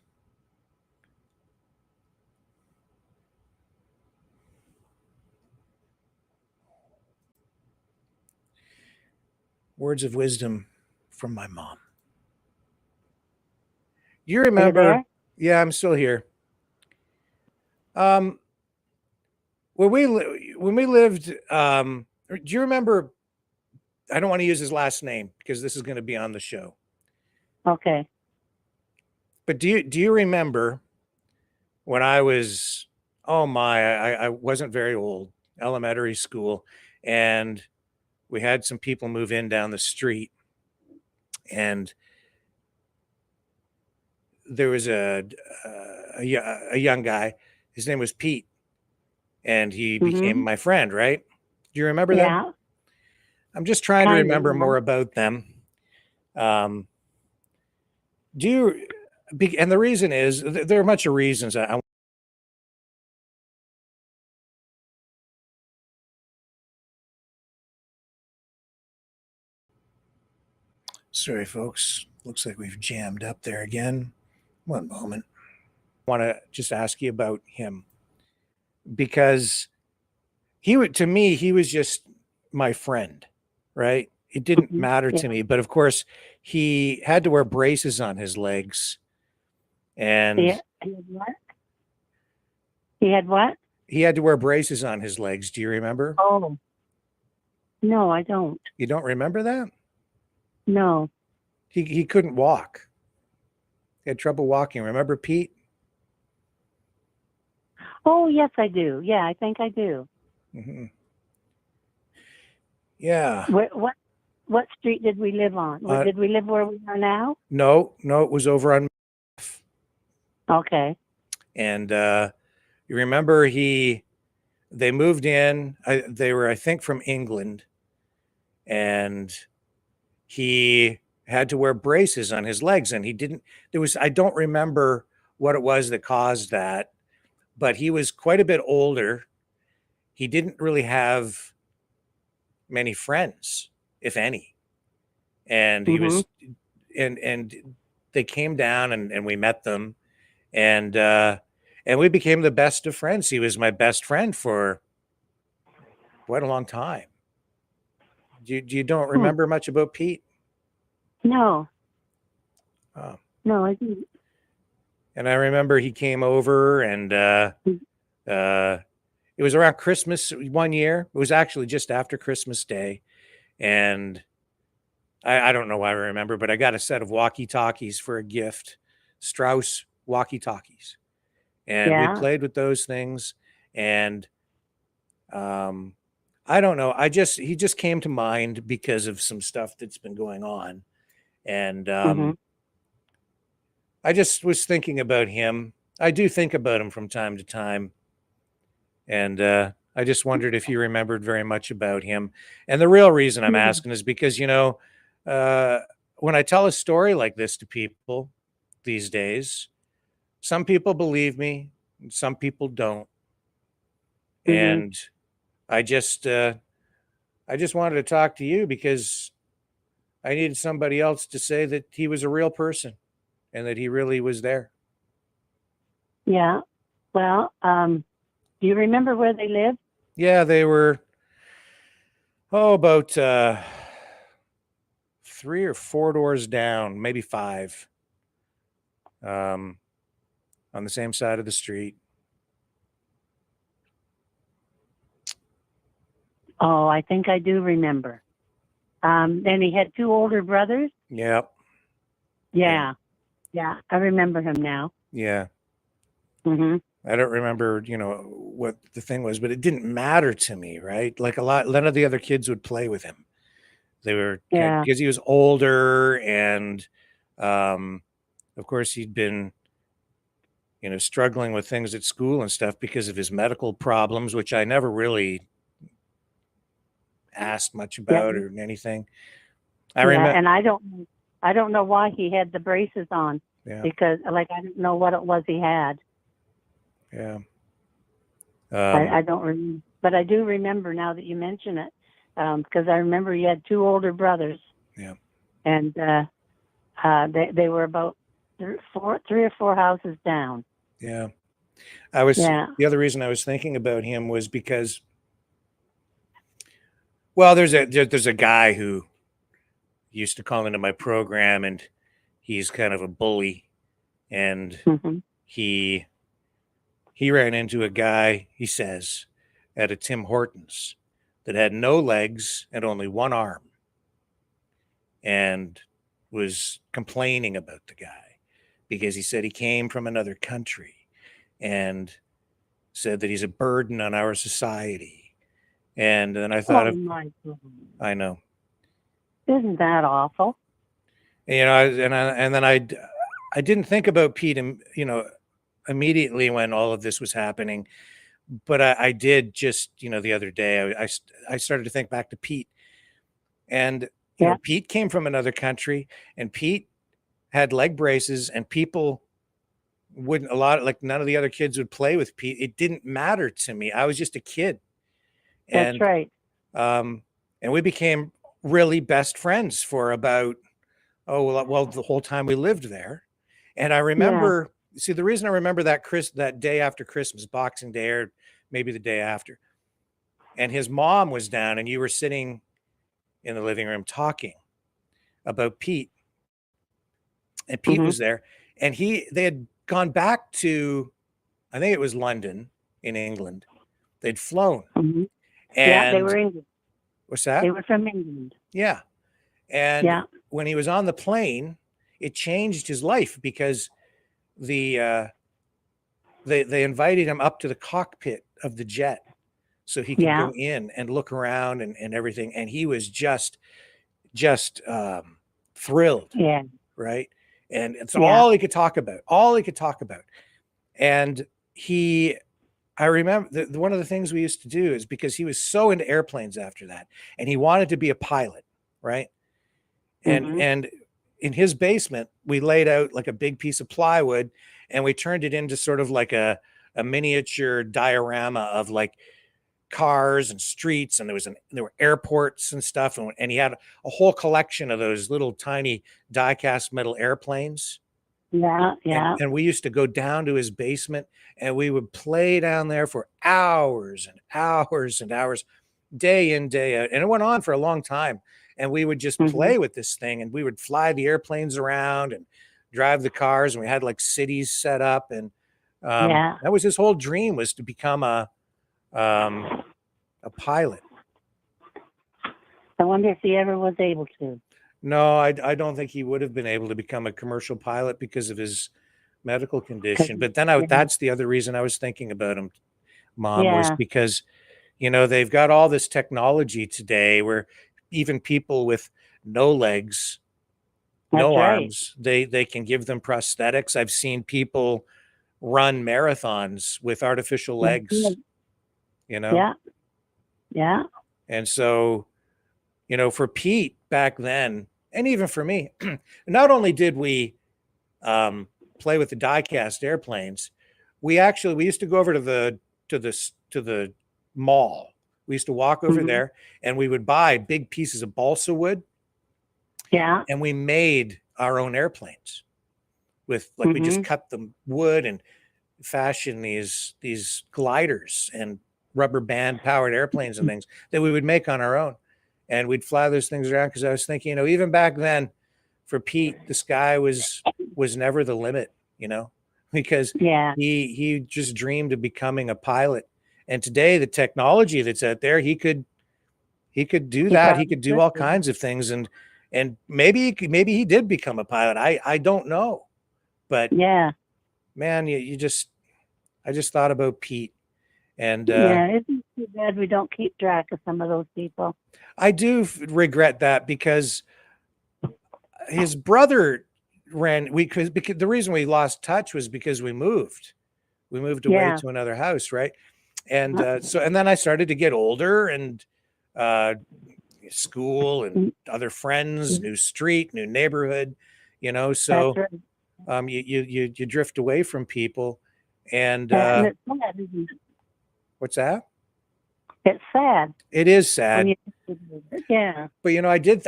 Speaker 4: Words of wisdom from my mom. You remember? Yeah, I'm still here. When we lived, do you remember? I don't want to use his last name because this is going to be on the show.
Speaker 15: Okay.
Speaker 4: But do you remember when I was, I wasn't very old, elementary school, and we had some people move in down the street, and there was a young guy. His name was Pete, and he became my friend, right? Do you remember that?
Speaker 15: Yeah.
Speaker 4: I'm just trying to remember more about them. And the reason is, there are a bunch of reasons. Sorry, folks. Looks like we've jammed up there again. One moment. I want to just ask you about him, because to me, he was just my friend, right? It didn't matter to me, but of course, he had to wear braces on his legs, and
Speaker 15: He had what? He had what?
Speaker 4: he had to wear braces on his legs. Do you remember?
Speaker 15: Oh, no, I don't.
Speaker 4: You don't remember that?
Speaker 15: No.
Speaker 4: He couldn't walk. He had trouble walking. Remember Pete?
Speaker 15: Oh, yes, I do. Yeah, I think I do.
Speaker 4: Mm-hmm. Yeah.
Speaker 15: What street did we live on? Did we live where we are now?
Speaker 4: No, it was over on.
Speaker 15: Okay.
Speaker 4: And you remember they moved in. They were, I think, from England, and he had to wear braces on his legs, and he didn't. I don't remember what it was that caused that, but he was quite a bit older. He didn't really have many friends, if any, and he was, and they came down, and we met them, and we became the best of friends. He was my best friend for quite a long time. You don't remember much about Pete?
Speaker 15: No.
Speaker 4: Oh.
Speaker 15: No, I didn't.
Speaker 4: And I remember he came over, and it was around Christmas one year. It was actually just after Christmas Day. And I don't know why I remember, but I got a set of walkie-talkies for a gift, Strauss walkie-talkies. And we played with those things. And I don't know. He just came to mind because of some stuff that's been going on. And I just was thinking about him. I do think about him from time to time. And I just wondered if you remembered very much about him. And the real reason I'm asking is because, when I tell a story like this to people these days, some people believe me, and some people don't. And I just wanted to talk to you because I needed somebody else to say that he was a real person and that he really was there.
Speaker 15: Yeah. Well, do you remember where they lived?
Speaker 4: Yeah, they were, about 3 or 4 doors down, maybe 5, on the same side of the street.
Speaker 15: Oh, I think I do remember. And he had two older brothers.
Speaker 4: Yep.
Speaker 15: Yeah. Yeah. I remember him now.
Speaker 4: Yeah.
Speaker 15: Mm-hmm.
Speaker 4: I don't remember, what the thing was, but it didn't matter to me, right? Like none of the other kids would play with him. They were, because he was older, and of course he'd been, struggling with things at school and stuff because of his medical problems, which I never really asked much about or anything. I remember,
Speaker 15: and I don't know why he had the braces on, because I didn't know what it was he had.
Speaker 4: Yeah.
Speaker 15: I don't remember, but I do remember now that you mention it, because I remember he had two older brothers.
Speaker 4: Yeah.
Speaker 15: And they were about three or four houses down.
Speaker 4: Yeah. The other reason I was thinking about him was because, well, there's a guy who used to call into my program, and he's kind of a bully, and he ran into a guy, he says, at a Tim Hortons that had no legs and only one arm, and was complaining about the guy because he said he came from another country, and said that he's a burden on our society. And then I thought
Speaker 15: my God.
Speaker 4: I know.
Speaker 15: Isn't that awful?
Speaker 4: And then I didn't think about Pete, immediately when all of this was happening, but I did just, the other day, I started to think back to Pete, and Pete came from another country, and Pete had leg braces, and people wouldn't, none of the other kids would play with Pete. It didn't matter to me. I was just a kid.
Speaker 15: That's right.
Speaker 4: And we became really best friends for about, the whole time we lived there. And I remember, see, the reason I remember that day after Christmas, Boxing Day, or maybe the day after, and his mom was down, and you were sitting in the living room talking about Pete, and Pete was there, and they had gone back to, I think it was London in England. They'd flown. And
Speaker 15: they were England.
Speaker 4: What's that?
Speaker 15: They were from England.
Speaker 4: Yeah. And when he was on the plane, it changed his life, because they invited him up to the cockpit of the jet so he could go in and look around and everything. And he was just thrilled.
Speaker 15: Yeah.
Speaker 4: Right. And it's all he could talk about, And I remember one of the things we used to do is, because he was so into airplanes after that, and he wanted to be a pilot. Right. And in his basement, we laid out like a big piece of plywood, and we turned it into sort of like a miniature diorama of like cars and streets, and there were airports and stuff, and he had a whole collection of those little tiny die-cast metal airplanes. And we used to go down to his basement, and we would play down there for hours and hours and hours, day in, day out, and it went on for a long time. And we would just play with this thing, and we would fly the airplanes around and drive the cars, and we had like cities set up, and that was his whole dream, was to become a pilot.
Speaker 15: I wonder if he ever was able to.
Speaker 4: No, I don't think he would have been able to become a commercial pilot because of his medical condition. But then that's the other reason I was thinking about him, Mom, was because, they've got all this technology today where even people with no legs, no arms, they can give them prosthetics. I've seen people run marathons with artificial legs,
Speaker 15: Yeah.
Speaker 4: And so, for Pete back then, and even for me, not only did we play with the die-cast airplanes, we used to go over to the mall. We used to walk over there, and we would buy big pieces of balsa wood. And we made our own airplanes with we just cut the wood and fashion these gliders and rubber band powered airplanes and things that we would make on our own. And we'd fly those things around, because I was thinking, even back then for Pete, the sky was never the limit, because he just dreamed of becoming a pilot. And today, the technology that's out there, he could He could do that. He could do all kinds of things, and maybe he did become a pilot. I don't know, but
Speaker 15: Yeah.
Speaker 4: man, I just thought about Pete, and
Speaker 15: Yeah, it's too bad we don't keep track of some of those people.
Speaker 4: I do regret that, because his brother because the reason we lost touch was because we moved away to another house, right? And and then I started to get older, and school and other friends, new street, new neighborhood, so you drift away from people, and
Speaker 15: it's sad, isn't it?
Speaker 4: what's that?
Speaker 15: It's sad.
Speaker 4: It is sad.
Speaker 15: Yeah.
Speaker 4: But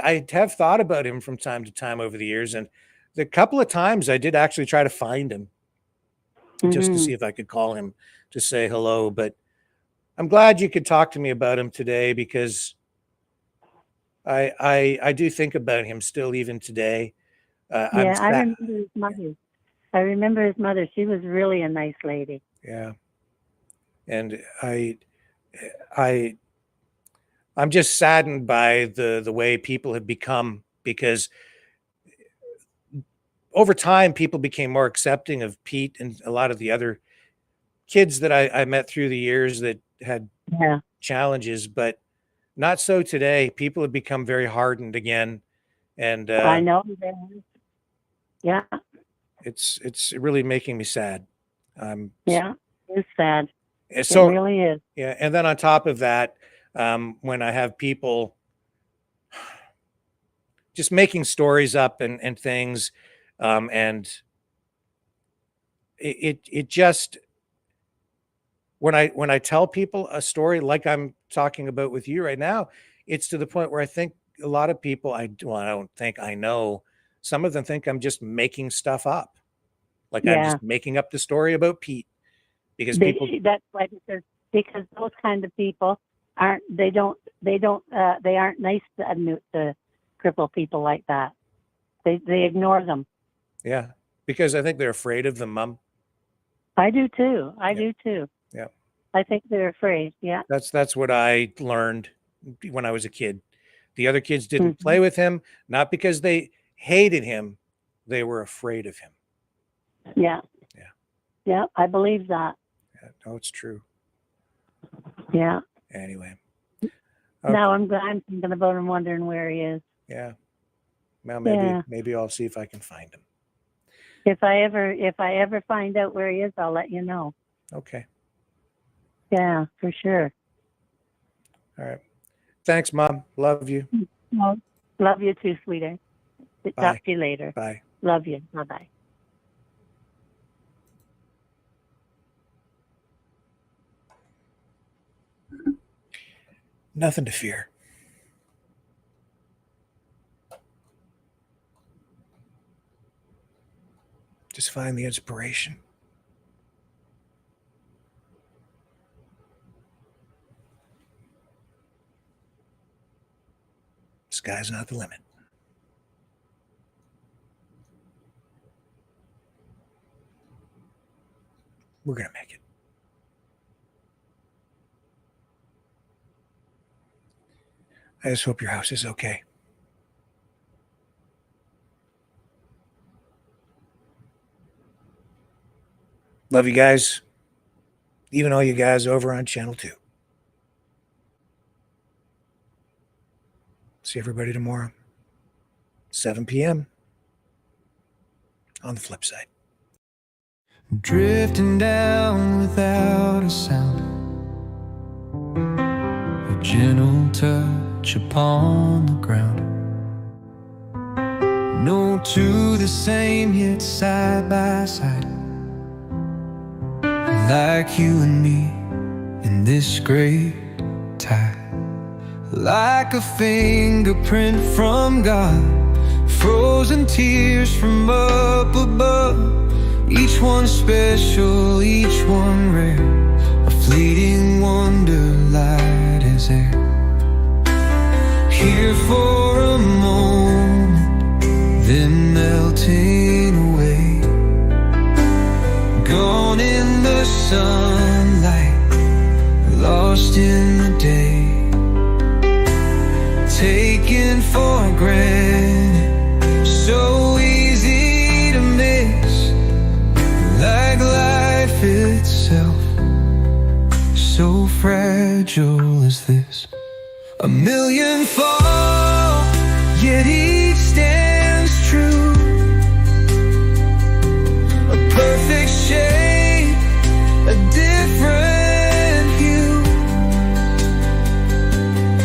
Speaker 4: I have thought about him from time to time over the years, and the couple of times I did actually try to find him just to see if I could call him to say hello. But I'm glad you could talk to me about him today, because I do think about him still even today.
Speaker 15: I remember his mother. I remember his mother. She was really a nice lady.
Speaker 4: Yeah. And I'm just saddened by the way people have become, because over time people became more accepting of Pete and a lot of the other kids that I met through the years that had challenges, but not so today. People have become very hardened again, and
Speaker 15: I know. Yeah,
Speaker 4: it's really making me sad.
Speaker 15: Yeah, it's sad.
Speaker 4: So
Speaker 15: it really is.
Speaker 4: Yeah, and then on top of that, when I have people just making stories up and things, and it just, when I tell people a story like I'm talking about with you right now, it's to the point where I think a lot of people, I don't think, I know some of them think I'm just making stuff up, like I'm just making up the story about Pete, because
Speaker 15: that's why, because those kind of people aren't nice to admit to cripple people like that. They ignore them.
Speaker 4: Yeah, because I think they're afraid of them, Mom.
Speaker 15: I do too. I do too.
Speaker 4: Yeah.
Speaker 15: I think they're afraid. Yeah.
Speaker 4: That's what I learned when I was a kid. The other kids didn't play with him, not because they hated him, they were afraid of him.
Speaker 15: Yeah.
Speaker 4: Yeah.
Speaker 15: Yeah, I believe that.
Speaker 4: Yeah, no, it's true.
Speaker 15: Yeah.
Speaker 4: Anyway.
Speaker 15: Now I'm thinking about him, wondering where he is.
Speaker 4: Yeah. Well, maybe I'll see if I can find him.
Speaker 15: If I ever find out where he is, I'll let you know.
Speaker 4: Okay.
Speaker 15: Yeah, for sure.
Speaker 4: All right. Thanks, Mom. Love you.
Speaker 15: Well, love you too, sweetheart. Talk to you later.
Speaker 4: Bye.
Speaker 15: Love you. Bye-bye.
Speaker 4: Nothing to fear. Just find the inspiration. Sky's not the limit. We're going to make it. I just hope your house is okay. Love you guys. Even all you guys over on Channel 2. See everybody tomorrow, 7 p.m. on the flip side.
Speaker 16: Drifting down without a sound, a gentle touch upon the ground. No two the same, yet side by side, like you and me in this great tide. Like a fingerprint from God, frozen tears from up above. Each one special, each one rare, a fleeting wonder light as air. Here for a moment, then melting away. Gone in the sunlight, lost in the day. taken for granted, so easy to miss, like life itself. So fragile is this. A million fall, yet each stands true. A perfect shape, a different hue.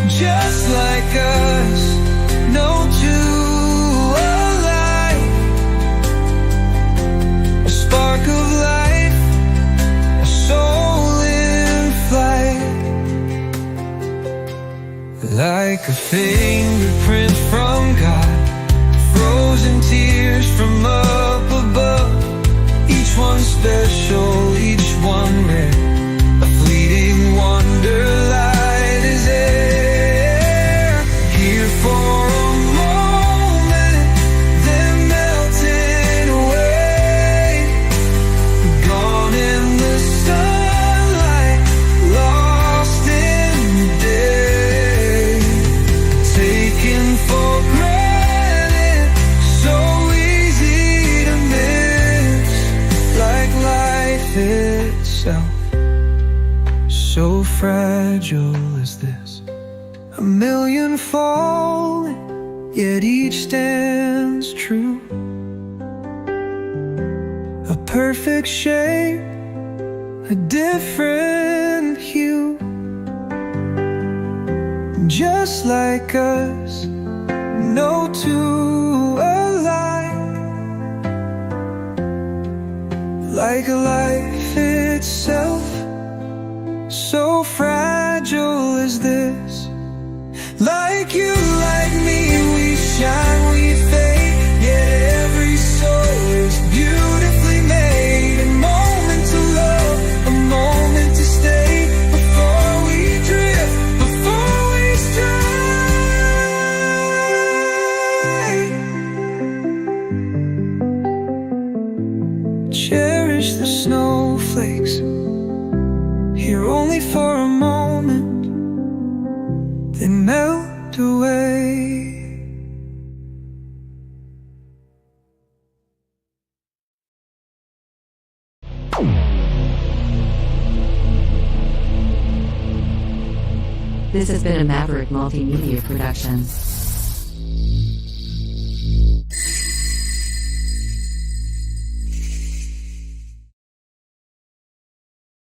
Speaker 16: Just like us, no two alike. A spark of life, a soul in flight. Like a fingerprint from God, frozen tears from up above. Each one special, each one rare. A fleeting wonder light is air. Here for a moment, then melting away. Gone in the sunlight, lost in the day. Taken for granted, so easy to miss, like life itself. So fragile is this. A million falling, yet each stands true. A perfect shape, a different hue. Just like us, no two alike. Like life itself, so fragile is this. Like you, like me, we shine, we fade, yet every soul is beautifully made. A moment to love, a moment to stay, before we drift, before we stray. Cherish the snowflakes, here only for a moment, they melt away.
Speaker 17: This has been a Maverick Multimedia production.